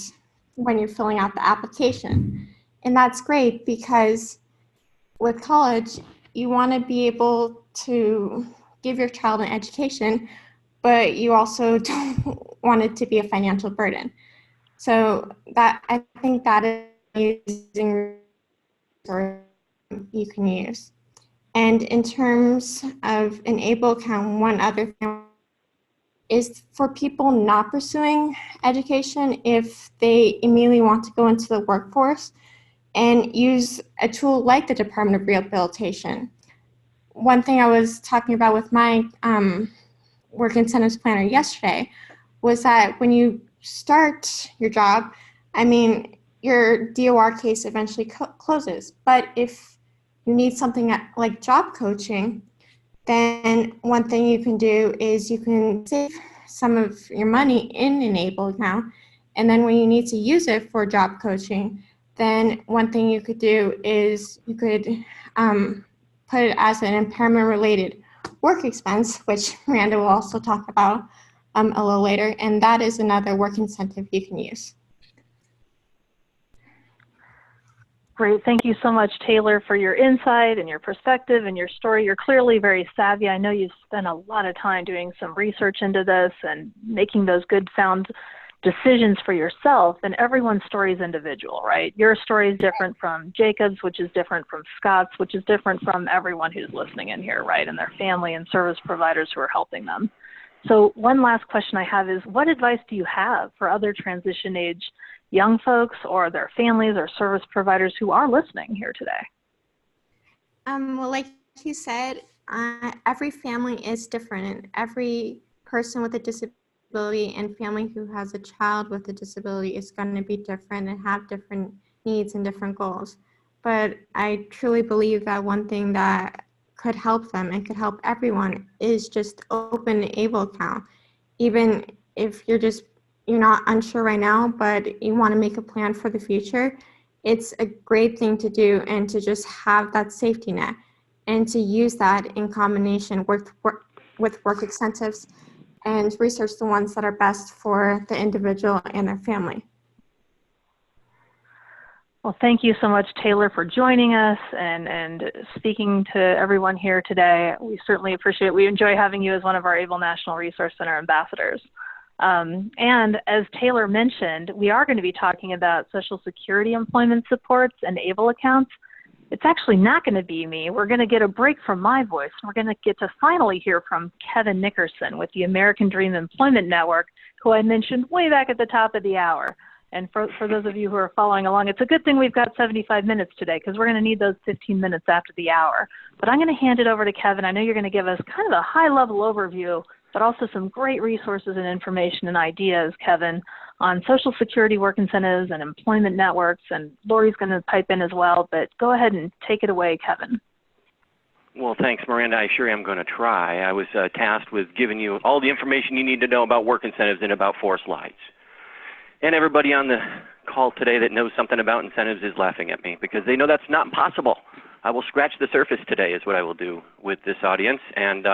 when you're filling out the application. And that's great because with college, you want to be able to give your child an education, but you also don't want it to be a financial burden. So that, I think that is using you can use. And in terms of an able account, one other thing is for people not pursuing education, if they immediately want to go into the workforce and use a tool like the Department of Rehabilitation. One thing I was talking about with my work incentives planner yesterday was that when you start your job, I mean, your DOR case eventually closes. But if you need something like job coaching, then one thing you can do is you can save some of your money in an ABLE account. And then when you need to use it for job coaching, then one thing you could do is you could put it as an impairment-related work expense, which Miranda will also talk about a little later, and that is another work incentive you can use. Great. Thank you so much, Taylor, for your insight and your perspective and your story. You're clearly very savvy. I know you've spent a lot of time doing some research into this and making those good, sound decisions for yourself, and everyone's story is individual, right? Your story is different from Jacob's, which is different from Scott's, which is different from everyone who's listening in here, right? And their family and service providers who are helping them. So one last question I have is, what advice do you have for other transition age young folks or their families or service providers who are listening here today? Well, like you said, every family is different, and every person with a disability and family who has a child with a disability is going to be different and have different needs and different goals. But I truly believe that one thing that could help them and could help everyone is just open an ABLE account. Even if you're not unsure right now, but you want to make a plan for the future, it's a great thing to do, and to just have that safety net and to use that in combination with work incentives and research the ones that are best for the individual and their family. Well, thank you so much, Taylor, for joining us and speaking to everyone here today. We certainly appreciate it. We enjoy having you as one of our ABLE National Resource Center ambassadors. And as Taylor mentioned, we are going to be talking about Social Security employment supports and ABLE accounts. It's actually not going to be me. We're going to get a break from my voice. We're going to get to finally hear from Kevin Nickerson with the American Dream Employment Network, who I mentioned way back at the top of the hour. And for those of you who are following along, it's a good thing we've got 75 minutes today, because we're going to need those 15 minutes after the hour. But I'm going to hand it over to Kevin. I know you're going to give us kind of a high-level overview, but also some great resources and information and ideas, Kevin, on Social Security work incentives and employment networks. And Lori's going to pipe in as well, but go ahead and take it away, Kevin. Well, thanks, Miranda. I sure am going to try. I was tasked with giving you all the information you need to know about work incentives in about 4 slides. And everybody on the call today that knows something about incentives is laughing at me, because they know that's not possible. I will scratch the surface today is what I will do with this audience, and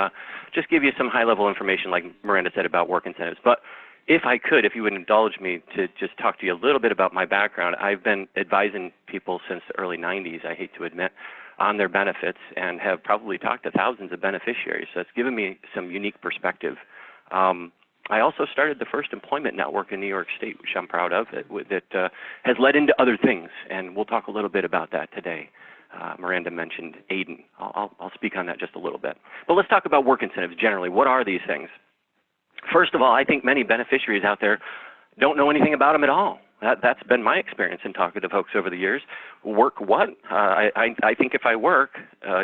just give you some high-level information like Miranda said about work incentives. But if I could, if you would indulge me to just talk to you a little bit about my background. I've been advising people since the early 90s, I hate to admit, on their benefits, and have probably talked to thousands of beneficiaries. So it's given me some unique perspective. I also started the first employment network in New York State, which I'm proud of, that has led into other things, and we'll talk a little bit about that today. Miranda mentioned AIDEN. I'll speak on that just a little bit. But let's talk about work incentives generally. What are these things? First of all, I think many beneficiaries out there don't know anything about them at all. That's been my experience in talking to folks over the years. Work what? I think if I work,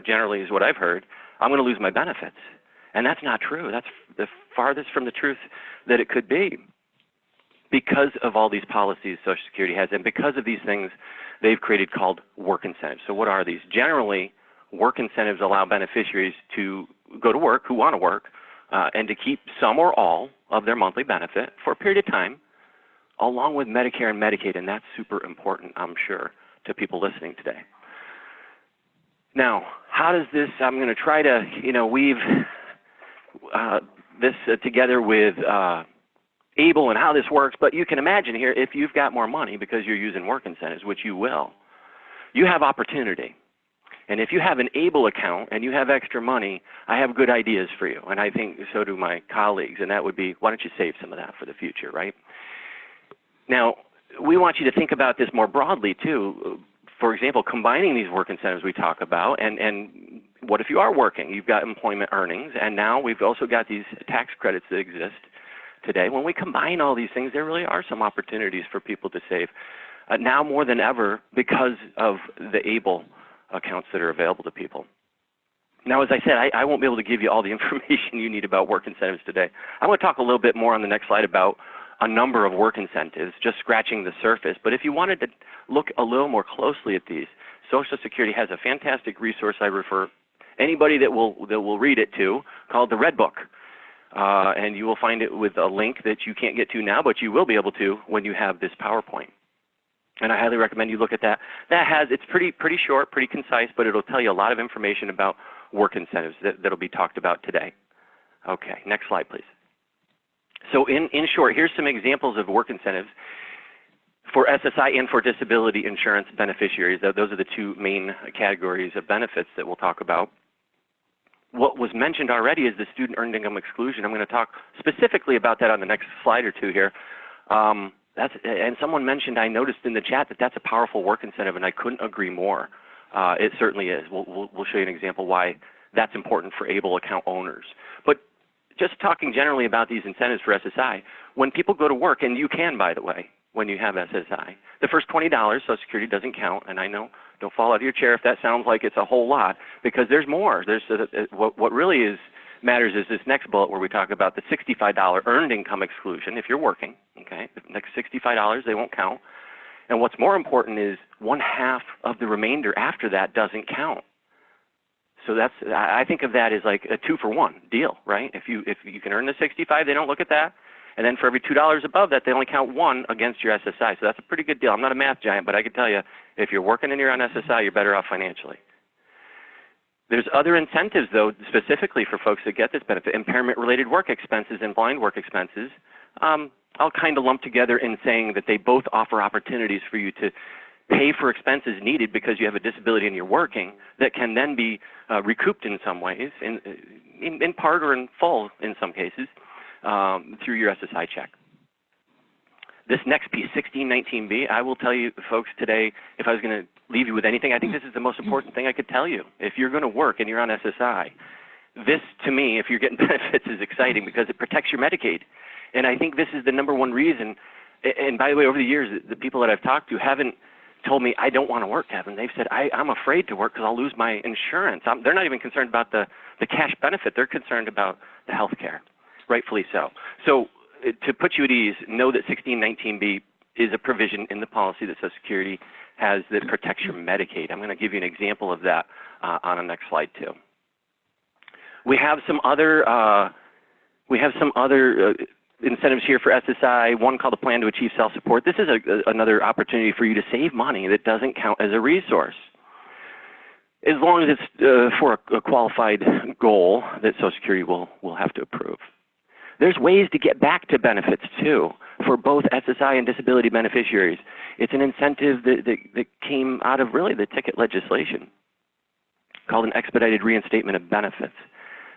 generally is what I've heard, I'm going to lose my benefits. And that's not true. That's the farthest from the truth that it could be. Because of all these policies Social Security has, and because of these things they've created called work incentives. So what are these? Generally, work incentives allow beneficiaries to go to work, who want to work, and to keep some or all of their monthly benefit for a period of time, along with Medicare and Medicaid, and that's super important, I'm sure, to people listening today. Now, how does this, I'm going to try to, weave this together with ABLE and how this works, but you can imagine here, if you've got more money because you're using work incentives, which you will, you have opportunity. And if you have an ABLE account and you have extra money, I have good ideas for you, and I think so do my colleagues, and that would be, why don't you save some of that for the future, right? Now, we want you to think about this more broadly, too. For example, combining these work incentives we talk about, and what if you are working? You've got employment earnings, and now we've also got these tax credits that exist today. When we combine all these things, there really are some opportunities for people to save, now more than ever because of the ABLE accounts that are available to people. Now, as I said, I won't be able to give you all the information you need about work incentives today. I want to talk a little bit more on the next slide about a number of work incentives, just scratching the surface. But if you wanted to look a little more closely at these, Social Security has a fantastic resource I refer anybody that will read it to, called the Red Book. And you will find it with a link that you can't get to now, but you will be able to when you have this PowerPoint. And I highly recommend you look at that. It's pretty short, pretty concise, but it'll tell you a lot of information about work incentives that'll be talked about today. Okay, next slide, please. So in short, here's some examples of work incentives for SSI and for disability insurance beneficiaries. Those are the two main categories of benefits that we'll talk about. What was mentioned already is the student earned income exclusion. I'm going to talk specifically about that on the next slide or two here. And someone mentioned, I noticed in the chat that that's a powerful work incentive, and I couldn't agree more. It certainly is. We'll show you an example why that's important for ABLE account owners. But just talking generally about these incentives for SSI, when people go to work, and you can, by the way, when you have SSI, the first $20 Social Security doesn't count, and I know, don't fall out of your chair if that sounds like it's a whole lot, because there's more. What really matters is this next bullet where we talk about the $65 earned income exclusion if you're working, okay? The next $65, they won't count. And what's more important is 1/2 of the remainder after that doesn't count. So I think of that as like a 2-for-1 deal, right? If you can earn the 65, they don't look at that. And then for every $2 above that, they only count 1 against your SSI. So that's a pretty good deal. I'm not a math giant, but I can tell you, if you're working and you're on SSI, you're better off financially. There's other incentives, though, specifically for folks that get this benefit. Impairment-related work expenses and blind work expenses, I'll kind of lump together in saying that they both offer opportunities for you to pay for expenses needed because you have a disability and you're working that can then be recouped in some ways, in part or in full in some cases, through your SSI check. This next piece, 1619B, I will tell you folks today, if I was going to leave you with anything, I think this is the most important thing I could tell you. If you're going to work and you're on SSI, this to me, if you're getting benefits, is exciting because it protects your Medicaid. And I think this is the #1 reason, and by the way, over the years, the people that I've talked to haven't told me, I don't want to work, Kevin. They've said, I'm afraid to work because I'll lose my insurance. They're not even concerned about the cash benefit. They're concerned about the health care, rightfully so. So to put you at ease, know that 1619B is a provision in the policy that Social Security has that protects your Medicaid. I'm going to give you an example of that on the next slide too. We have some other incentives here for SSI, one called the Plan to Achieve Self-Support. This is another opportunity for you to save money that doesn't count as a resource, as long as it's for a qualified goal that Social Security will have to approve. There's ways to get back to benefits, too, for both SSI and disability beneficiaries. It's an incentive that came out of really the ticket legislation called an expedited reinstatement of benefits.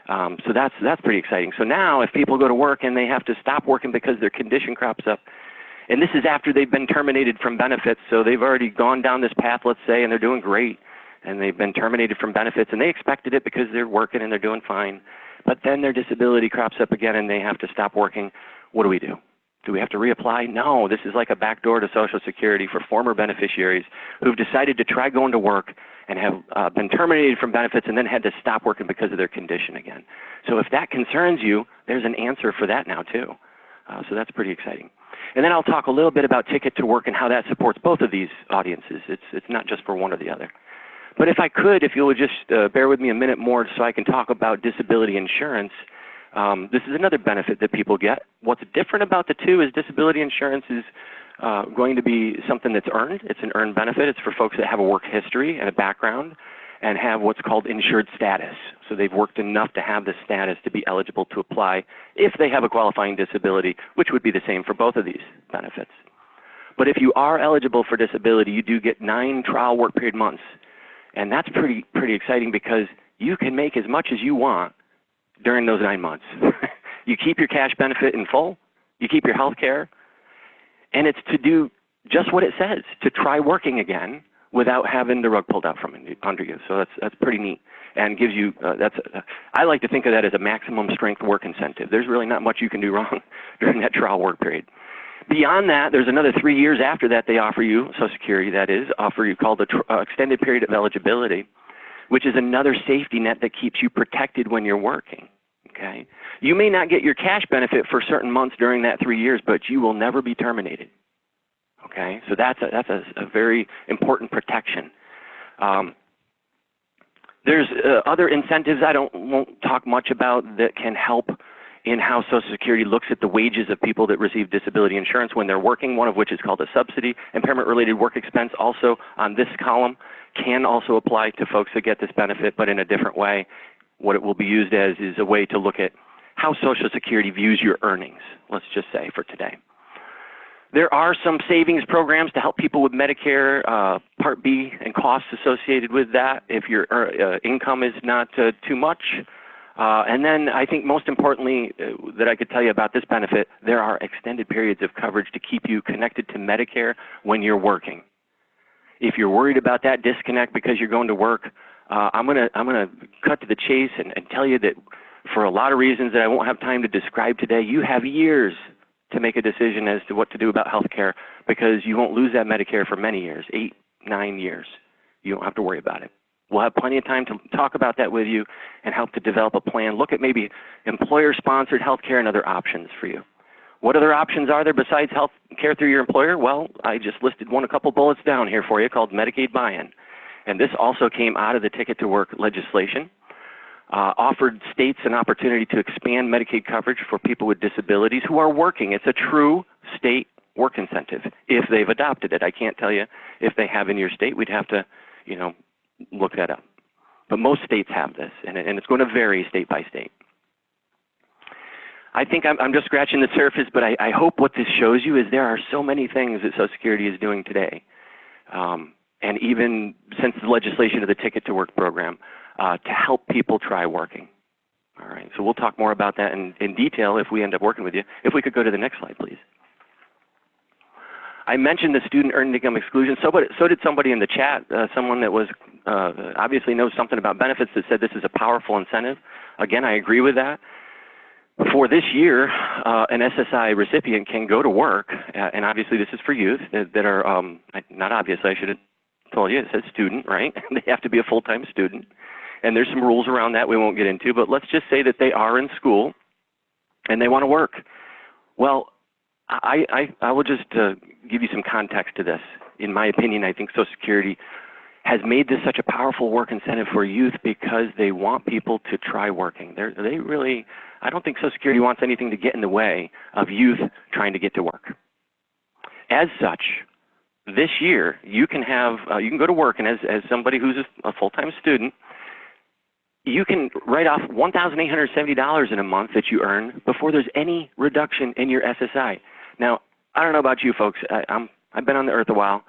So that's pretty exciting. So now if people go to work and they have to stop working because their condition crops up, and this is after they've been terminated from benefits, so they've already gone down this path, let's say, and they're doing great, and they've been terminated from benefits, and they expected it because they're working and they're doing fine, but then their disability crops up again and they have to stop working. What do we do? Do we have to reapply? No, this is like a backdoor to Social Security for former beneficiaries who've decided to try going to work and have been terminated from benefits and then had to stop working because of their condition again. So if that concerns you, there's an answer for that now too. So that's pretty exciting. And then I'll talk a little bit about Ticket to Work and how that supports both of these audiences. It's not just for one or the other. But if I could, if you would just bear with me a minute more so I can talk about disability insurance. This is another benefit that people get. What's different about the two is disability insurance is going to be something that's earned. It's an earned benefit. It's for folks that have a work history and a background and have what's called insured status. So they've worked enough to have the status to be eligible to apply if they have a qualifying disability, which would be the same for both of these benefits. But if you are eligible for disability, you do get 9 trial work period months. And that's pretty exciting because you can make as much as you want during those 9 months. You keep your cash benefit in full, you keep your health care, and it's to do just what it says, to try working again without having the rug pulled out from under you. So that's pretty neat and gives you, I like to think of that as a maximum strength work incentive. There's really not much you can do wrong during that trial work period. Beyond that, there's another 3 years after that they offer you, Social Security that is, offer you called the extended period of eligibility, which is another safety net that keeps you protected when you're working. Okay? You may not get your cash benefit for certain months during that 3 years, but you will never be terminated. Okay? So that's a very important protection. There's other incentives I won't talk much about that can help in how Social Security looks at the wages of people that receive disability insurance when they're working, one of which is called a subsidy. Impairment-related work expense also on this column can also apply to folks that get this benefit, but in a different way. What it will be used as is a way to look at how Social Security views your earnings, let's just say, for today. There are some savings programs to help people with Medicare Part B and costs associated with that if your income is not too much. And then I think most importantly that I could tell you about this benefit, there are extended periods of coverage to keep you connected to Medicare when you're working. If you're worried about that disconnect because you're going to work, I'm gonna cut to the chase and tell you that for a lot of reasons that I won't have time to describe today, you have years to make a decision as to what to do about health care because you won't lose that Medicare for many years, 8, 9 years. You don't have to worry about it. We'll have plenty of time to talk about that with you and help to develop a plan. Look at maybe employer-sponsored health care and other options for you. What other options are there besides health care through your employer? Well, I just listed a couple bullets down here for you called Medicaid buy-in. And this also came out of the Ticket to Work legislation. Offered states an opportunity to expand Medicaid coverage for people with disabilities who are working. It's a true state work incentive if they've adopted it. I can't tell you if they have in your state. We'd have to, look that up. But most states have this, and it's going to vary state by state. I think I'm just scratching the surface, but I hope what this shows you is there are so many things that Social Security is doing today, and even since the legislation of the Ticket to Work program, to help people try working. All right, so we'll talk more about that in detail if we end up working with you. If we could go to the next slide, please. I mentioned the student earned income exclusion. So did somebody in the chat, someone that was obviously knows something about benefits that said this is a powerful incentive. Again, I agree with that. For this year, an SSI recipient can go to work, and obviously this is for youth that are, not obviously, I should have told you, it says student, right? They have to be a full-time student. And there's some rules around that we won't get into, but let's just say that they are in school and they want to work. Well, I will just give you some context to this. In my opinion, I think Social Security has made this such a powerful work incentive for youth because they want people to try working. They really, I don't think Social Security wants anything to get in the way of youth trying to get to work. As such, this year you can go to work, and as somebody who's a full-time student, you can write off $1,870 in a month that you earn before there's any reduction in your SSI. Now, I don't know about you folks. I've been on the earth a while.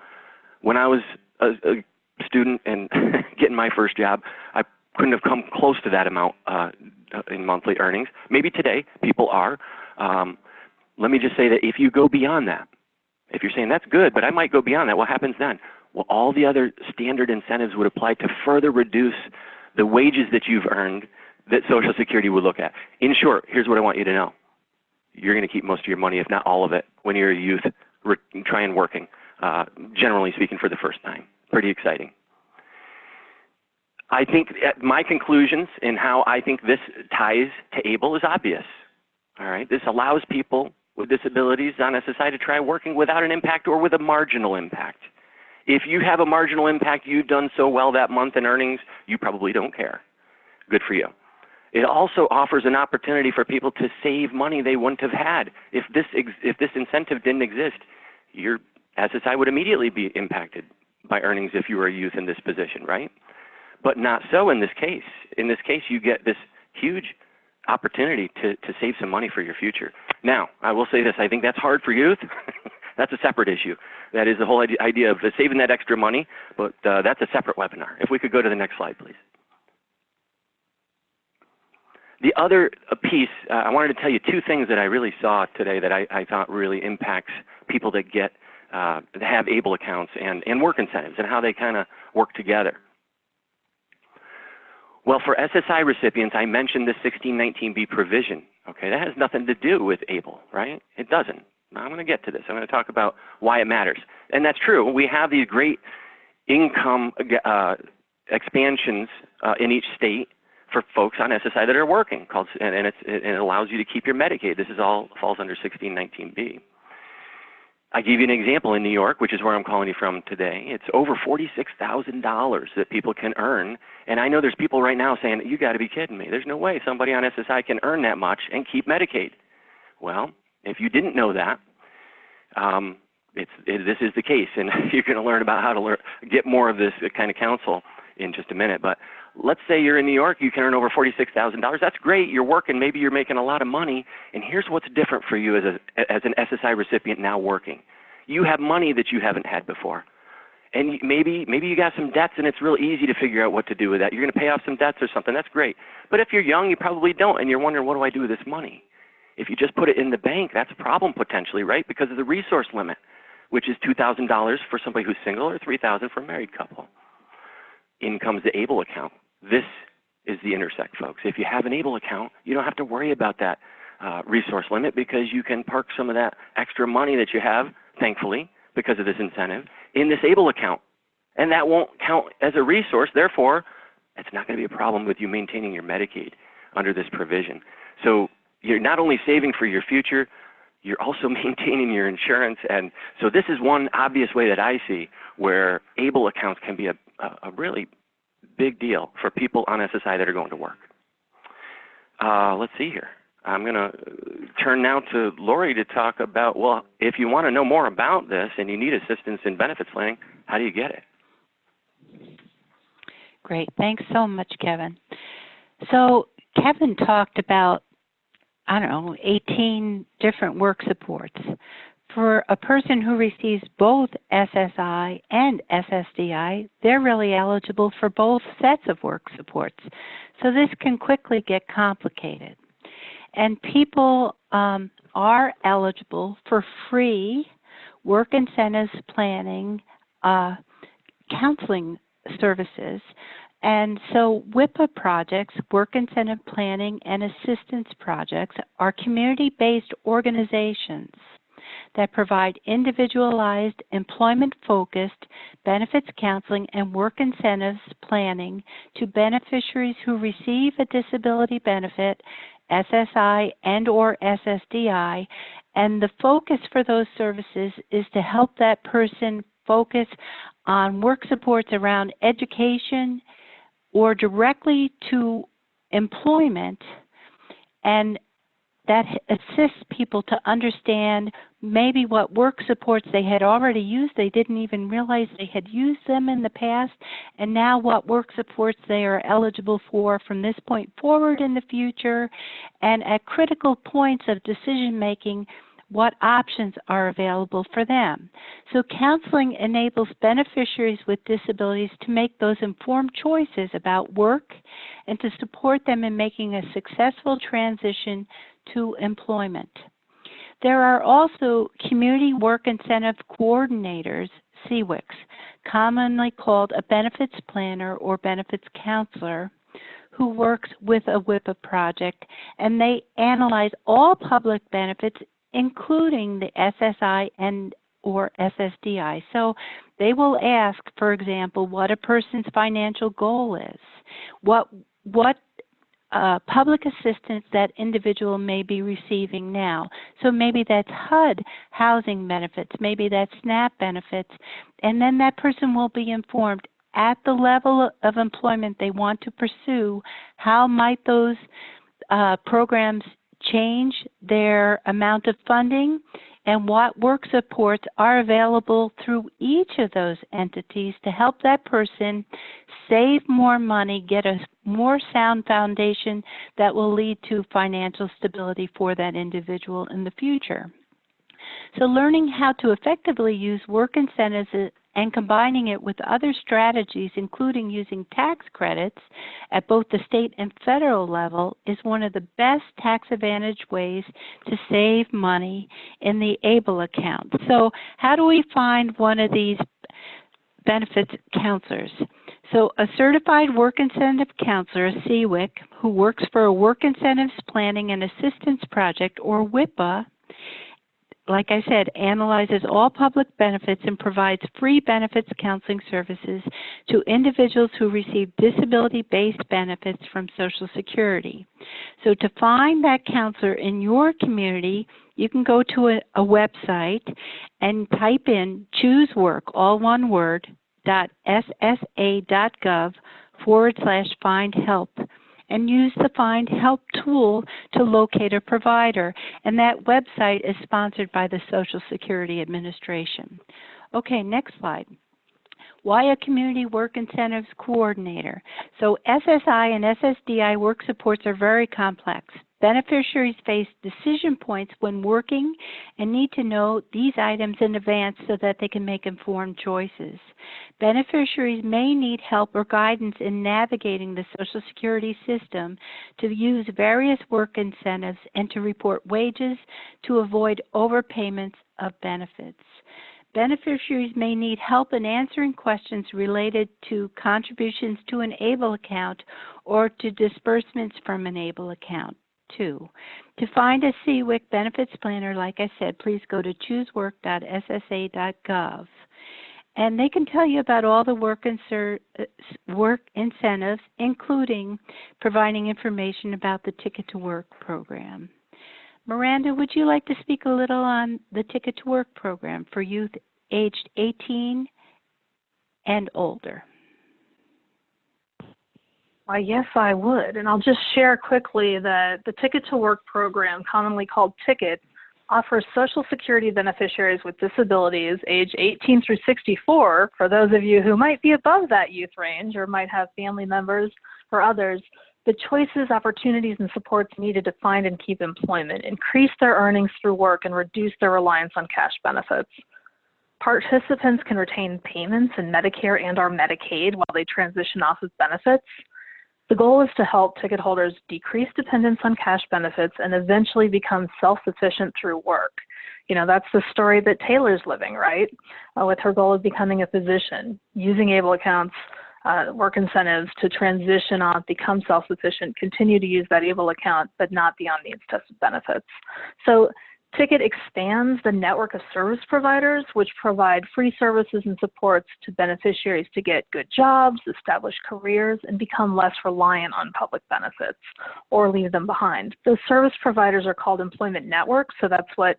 When I was a student and getting my first job, I couldn't have come close to that amount in monthly earnings. Maybe today people are. Let me just say that if you go beyond that, if you're saying that's good, but I might go beyond that, what happens then? Well, all the other standard incentives would apply to further reduce the wages that you've earned that Social Security would look at. In short, here's what I want you to know. you're going to keep most of your money, if not all of it, when you're a youth trying working, generally speaking, for the first time. Pretty exciting. I think my conclusions in how I think this ties to ABLE is obvious. All right, this allows people with disabilities on SSI to try working without an impact or with a marginal impact. If you have a marginal impact, you've done so well that month in earnings, you probably don't care. Good for you. It also offers an opportunity for people to save money they wouldn't have had. If this incentive didn't exist, your SSI would immediately be impacted by earnings if you were a youth in this position, right? But not so in this case. In this case, you get this huge opportunity to save some money for your future. Now, I will say this, I think that's hard for youth. That's a separate issue. That is the whole idea of saving that extra money, but that's a separate webinar. If we could go to the next slide, please. The other piece, I wanted to tell you two things that I really saw today that I thought really impacts people that get that have ABLE accounts and work incentives and how they kind of work together. Well, for SSI recipients, I mentioned the 1619B provision. Okay, that has nothing to do with ABLE, right? It doesn't. Now, I'm going to get to this. I'm going to talk about why it matters. And that's true. We have these great income expansions in each state for folks on SSI that are working, and it allows you to keep your Medicaid. This is all falls under 1619B. I give you an example in New York, which is where I'm calling you from today. It's over $46,000 that people can earn. And I know there's people right now saying, you got to be kidding me. There's no way somebody on SSI can earn that much and keep Medicaid. Well, if you didn't know that, this is the case. And you're going to learn about how to get more of this kind of counsel in just a minute. But let's say you're in New York, you can earn over $46,000. That's great. You're working. Maybe you're making a lot of money. And here's what's different for you as an SSI recipient now working. You have money that you haven't had before. And maybe you got some debts, and it's real easy to figure out what to do with that. You're going to pay off some debts or something. That's great. But if you're young, you probably don't, and you're wondering, what do I do with this money? If you just put it in the bank, that's a problem potentially, right? Because of the resource limit, which is $2,000 for somebody who's single or $3,000 for a married couple. In comes the ABLE account. This is the intersect, folks. If you have an ABLE account, you don't have to worry about that resource limit because you can park some of that extra money that you have, thankfully, because of this incentive, in this ABLE account. And that won't count as a resource. Therefore, it's not going to be a problem with you maintaining your Medicaid under this provision. So you're not only saving for your future, you're also maintaining your insurance. And so this is one obvious way that I see where ABLE accounts can be a really big deal for people on SSI that are going to work. Let's see here. I'm going to turn now to Lori to talk about, well, if you want to know more about this and you need assistance in benefits planning, how do you get it? Great. Thanks so much, Kevin. So Kevin talked about, 18 different work supports. For a person who receives both SSI and SSDI, they're really eligible for both sets of work supports. So this can quickly get complicated. And people are eligible for free work incentives planning counseling services. And so WIPA projects, work incentive planning and assistance projects, are community-based organizations that provide individualized, employment-focused benefits counseling and work incentives planning to beneficiaries who receive a disability benefit, SSI and or SSDI, and the focus for those services is to help that person focus on work supports around education or directly to employment, and that assists people to understand maybe what work supports they had already used. They didn't even realize they had used them in the past, and now what work supports they are eligible for from this point forward in the future, and at critical points of decision making, what options are available for them. So counseling enables beneficiaries with disabilities to make those informed choices about work and to support them in making a successful transition to employment. There are also community work incentive coordinators, CWICs, commonly called a benefits planner or benefits counselor, who works with a WIPA project, and they analyze all public benefits, including the SSI and or SSDI. So they will ask, for example, what a person's financial goal is, what public assistance that individual may be receiving now. So maybe that's HUD housing benefits, maybe that's SNAP benefits, and then that person will be informed at the level of employment they want to pursue, how might those programs change their amount of funding, and what work supports are available through each of those entities to help that person save more money, get a more sound foundation that will lead to financial stability for that individual in the future. So learning how to effectively use work incentives and combining it with other strategies, including using tax credits at both the state and federal level, is one of the best tax advantage ways to save money in the ABLE account. So how do we find one of these benefits counselors? So a certified work incentive counselor, a CWIC, who works for a work incentives planning and assistance project, or WIPA, like I said, analyzes all public benefits and provides free benefits counseling services to individuals who receive disability-based benefits from Social Security. So to find that counselor in your community, you can go to a website and type in ChooseWork, all one word, .ssa.gov/find-help. And use the Find Help tool to locate a provider. And that website is sponsored by the Social Security Administration. Okay, next slide. Why a Community Work Incentives Coordinator? So SSI and SSDI work supports are very complex. Beneficiaries face decision points when working and need to know these items in advance so that they can make informed choices. Beneficiaries may need help or guidance in navigating the Social Security system to use various work incentives and to report wages to avoid overpayments of benefits. Beneficiaries may need help in answering questions related to contributions to an ABLE account or to disbursements from an ABLE account. To find a CWIC benefits planner, like I said, please go to choosework.ssa.gov. And they can tell you about all the work incentives, including providing information about the Ticket to Work program. Miranda, would you like to speak a little on the Ticket to Work program for youth aged 18 and older? Why, yes, I would. And I'll just share quickly that the Ticket to Work program, commonly called TICKET, offers Social Security beneficiaries with disabilities age 18 through 64, for those of you who might be above that youth range or might have family members or others, the choices, opportunities, and supports needed to find and keep employment, increase their earnings through work, and reduce their reliance on cash benefits. Participants can retain payments in Medicare and/or Medicaid while they transition off of benefits. The goal is to help ticket holders decrease dependence on cash benefits and eventually become self-sufficient through work. You know, that's the story that Taylor's living, right? With her goal of becoming a physician, using ABLE accounts, work incentives to transition off, become self-sufficient, continue to use that ABLE account, but not be on needs-tested benefits. So Ticket expands the network of service providers, which provide free services and supports to beneficiaries to get good jobs, establish careers, and become less reliant on public benefits or leave them behind. Those service providers are called employment networks, so that's what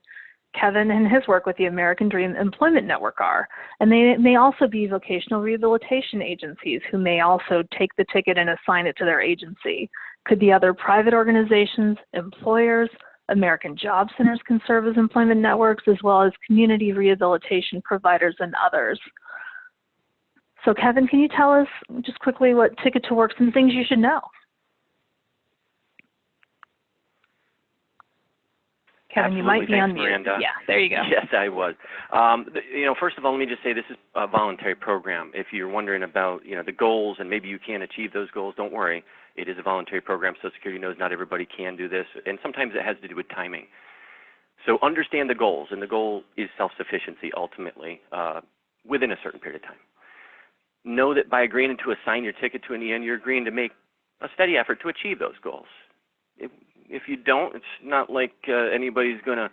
Kevin and his work with the American Dream Employment Network are. And they may also be vocational rehabilitation agencies who may also take the ticket and assign it to their agency. Could be other private organizations, employers. American Job Centers can serve as employment networks, as well as community rehabilitation providers and others. So Kevin, can you tell us just quickly what Ticket to Work, some things you should know? Kevin, Absolutely. you might be Thanks, on mute. Miranda. Yeah, there you go. Yes, I was. You know, first of all, let me just say this is a voluntary program. If you're wondering about, you know, the goals and maybe you can't achieve those goals, don't worry. It is a voluntary program. Social Security knows not everybody can do this, and sometimes it has to do with timing. So understand the goals, and the goal is self-sufficiency ultimately within a certain period of time. Know that by agreeing to assign your ticket to an EN, you're agreeing to make a steady effort to achieve those goals. If you don't, it's not like anybody's going to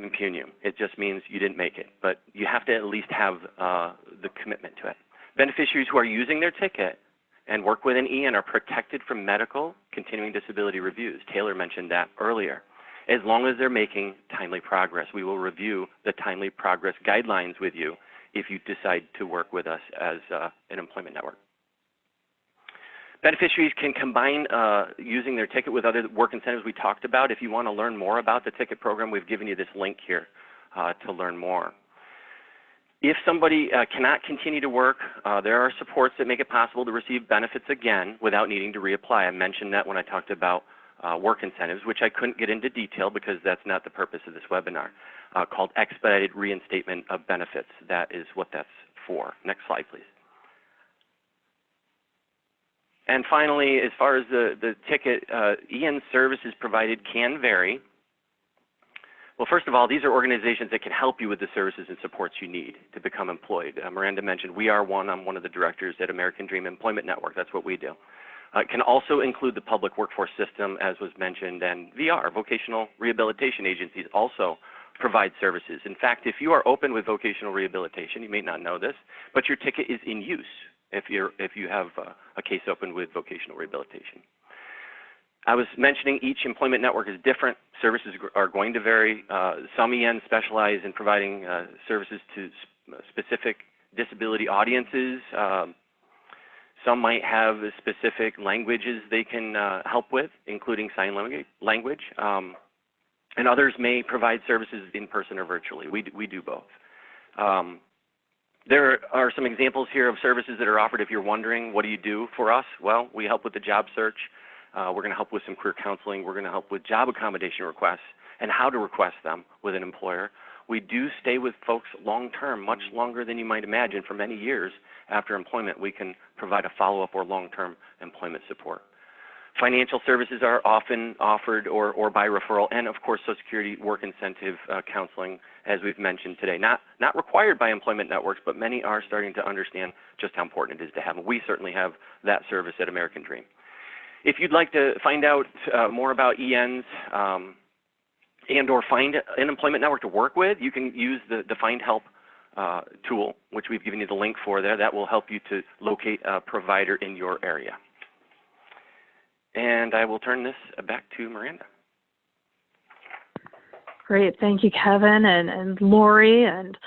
impugn you. It just means you didn't make it. But you have to at least have the commitment to it. Beneficiaries who are using their ticket and work with an EN are protected from medical continuing disability reviews. Taylor mentioned that earlier. As long as they're making timely progress, we will review the timely progress guidelines with you if you decide to work with us as an employment network. Beneficiaries can combine using their ticket with other work incentives we talked about. If you want to learn more about the ticket program, we've given you this link here to learn more. If somebody cannot continue to work, there are supports that make it possible to receive benefits again without needing to reapply. I mentioned that when I talked about work incentives, which I couldn't get into detail because that's not the purpose of this webinar, called expedited reinstatement of benefits. That is what that's for. Next slide, please. And finally, as far as the ticket, EN services provided can vary. Well, first of all, these are organizations that can help you with the services and supports you need to become employed. Miranda mentioned we are one. I'm one of the directors at American Dream Employment Network. That's what we do. It can also include the public workforce system, as was mentioned, and VR, vocational rehabilitation agencies, also provide services. In fact, if you are open with vocational rehabilitation, you may not know this, but your ticket is in use if you have a case open with vocational rehabilitation. I was mentioning each employment network is different. Services are going to vary. Some ENs specialize in providing services to specific disability audiences. Some might have specific languages they can help with, including sign language. And others may provide services in person or virtually. We do both. There are some examples here of services that are offered if you're wondering, what do you do for us? Well, we help with the job search. We're going to help with some career counseling. We're going to help with job accommodation requests and how to request them with an employer. We do stay with folks long-term, much longer than you might imagine. For many years after employment, we can provide a follow-up or long-term employment support. Financial services are often offered or by referral, and of course Social Security work incentive counseling, as we've mentioned today. Not required by employment networks, but many are starting to understand just how important it is to have. And we certainly have that service at American Dream. If you'd like to find out more about ENs and or find an employment network to work with, you can use the Find Help tool, which we've given you the link for there. That will help you to locate a provider in your area. And I will turn this back to Miranda. Great, thank you, Kevin and Lori and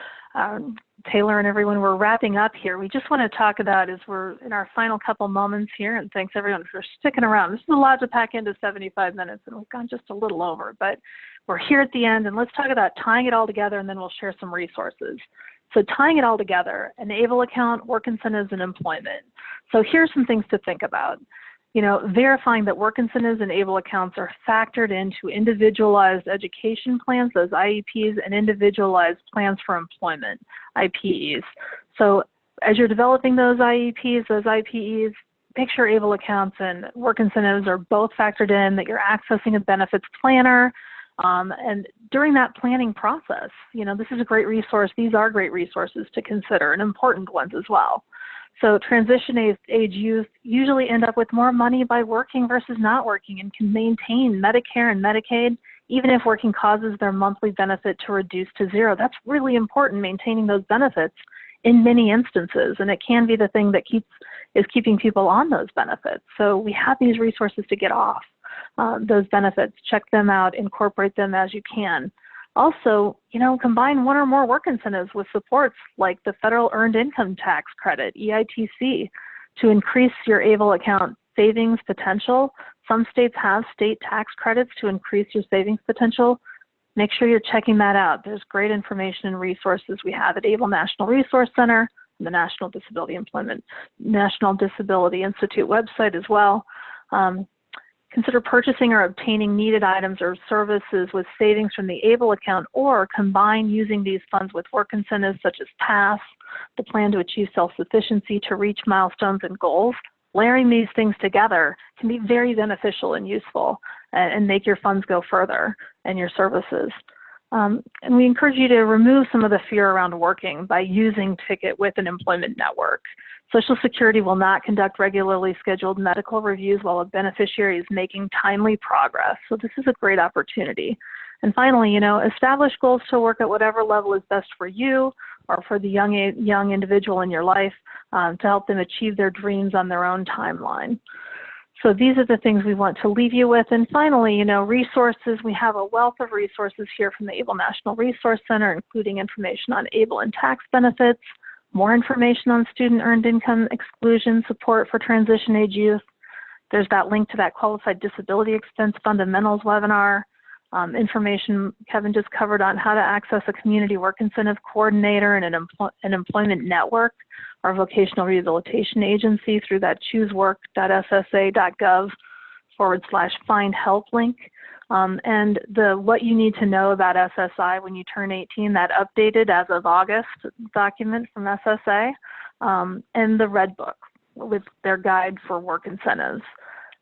Taylor and everyone. We're wrapping up here. We just want to talk about, as we're in our final couple moments here, and thanks everyone for sticking around. This is a lot to pack into 75 minutes, and we've gone just a little over, but we're here at the end, and let's talk about tying it all together, and then we'll share some resources. So tying it all together, an ABLE account, work incentives, and employment. So here's some things to think about. You know, verifying that work incentives and ABLE accounts are factored into individualized education plans, those IEPs, and individualized plans for employment, IPEs. So as you're developing those IEPs, those IPEs, make sure ABLE accounts and work incentives are both factored in, that you're accessing a benefits planner. And during that planning process, you know, this is a great resource. These are great resources to consider, and important ones as well. So transition age youth usually end up with more money by working versus not working, and can maintain Medicare and Medicaid even if working causes their monthly benefit to reduce to zero. That's really important, maintaining those benefits in many instances, and it can be the thing that is keeping people on those benefits. So we have these resources to get off those benefits. Check them out, incorporate them as you can. Also, you know, combine one or more work incentives with supports like the Federal Earned Income Tax Credit, EITC, to increase your ABLE account savings potential. Some states have state tax credits to increase your savings potential. Make sure you're checking that out. There's great information and resources we have at ABLE National Resource Center and the National Disability Institute website as well. Consider purchasing or obtaining needed items or services with savings from the ABLE account, or combine using these funds with work incentives such as PASS, the plan to achieve self-sufficiency to reach milestones and goals. Layering these things together can be very beneficial and useful, and make your funds go further and your services. And we encourage you to remove some of the fear around working by using Ticket with an employment network. Social Security will not conduct regularly scheduled medical reviews while a beneficiary is making timely progress. So this is a great opportunity. And finally, establish goals to work at whatever level is best for you or for the young individual in your life to help them achieve their dreams on their own timeline. So these are the things we want to leave you with. And finally, resources. We have a wealth of resources here from the ABLE National Resource Center, including information on ABLE and tax benefits, more information on student earned income exclusion support for transition age youth. There's that link to that qualified disability expense fundamentals webinar. Information Kevin just covered on how to access a community work incentive coordinator and an employment network, our vocational rehabilitation agency, through that choosework.ssa.gov/find help link. And what you need to know about SSI when you turn 18, that updated as of August document from SSA, and the Red Book with their guide for work incentives.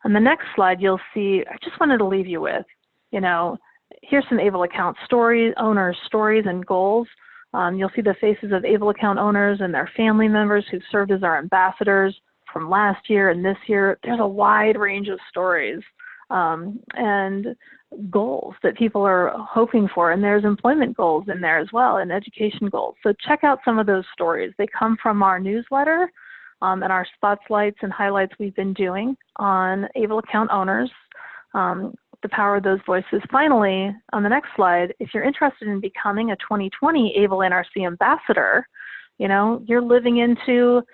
On the next slide, you'll see, I just wanted to leave you with, here's some ABLE account owners' stories and goals. You'll see the faces of ABLE account owners and their family members who've served as our ambassadors from last year and this year. There's a wide range of stories and goals that people are hoping for, and there's employment goals in there as well, and education goals. So check out some of those stories. They come from our newsletter and our spotlights and highlights we've been doing on ABLE account owners. The power of those voices. Finally, on the next slide, if you're interested in becoming a 2020 ABLE NRC ambassador, you're living into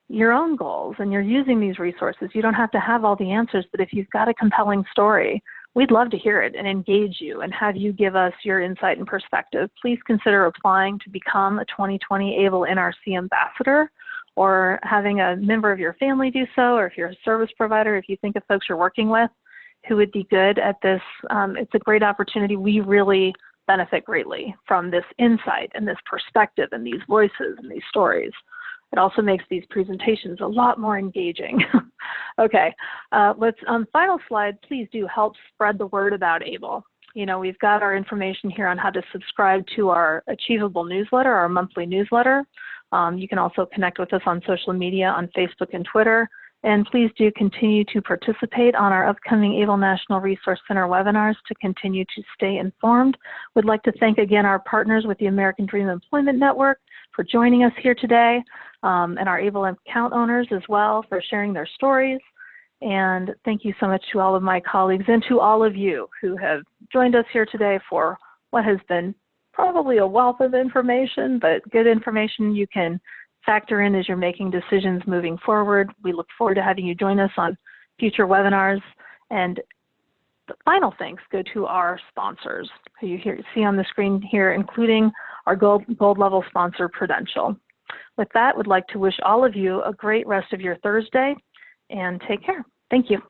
your own goals and you're using these resources. You don't have to have all the answers, but if you've got a compelling story, we'd love to hear it and engage you and have you give us your insight and perspective. Please consider applying to become a 2020 ABLE NRC ambassador, or having a member of your family do so, or if you're a service provider, if you think of folks you're working with who would be good at this. It's a great opportunity. We really benefit greatly from this insight and this perspective and these voices and these stories. It also makes these presentations a lot more engaging. Okay, final slide, please do help spread the word about ABLE. We've got our information here on how to subscribe to our Achievable newsletter, our monthly newsletter. You can also connect with us on social media, on Facebook and Twitter. And please do continue to participate on our upcoming ABLE National Resource Center webinars to continue to stay informed. We'd like to thank again our partners with the American Dream Employment Network for joining us here today, and our ABLE account owners as well for sharing their stories. And thank you so much to all of my colleagues and to all of you who have joined us here today for what has been probably a wealth of information, but good information you can factor in as you're making decisions moving forward. We look forward to having you join us on future webinars. And the final thanks go to our sponsors, who you see on the screen here, including our gold level sponsor, Prudential. With that, we'd like to wish all of you a great rest of your Thursday, and take care. Thank you.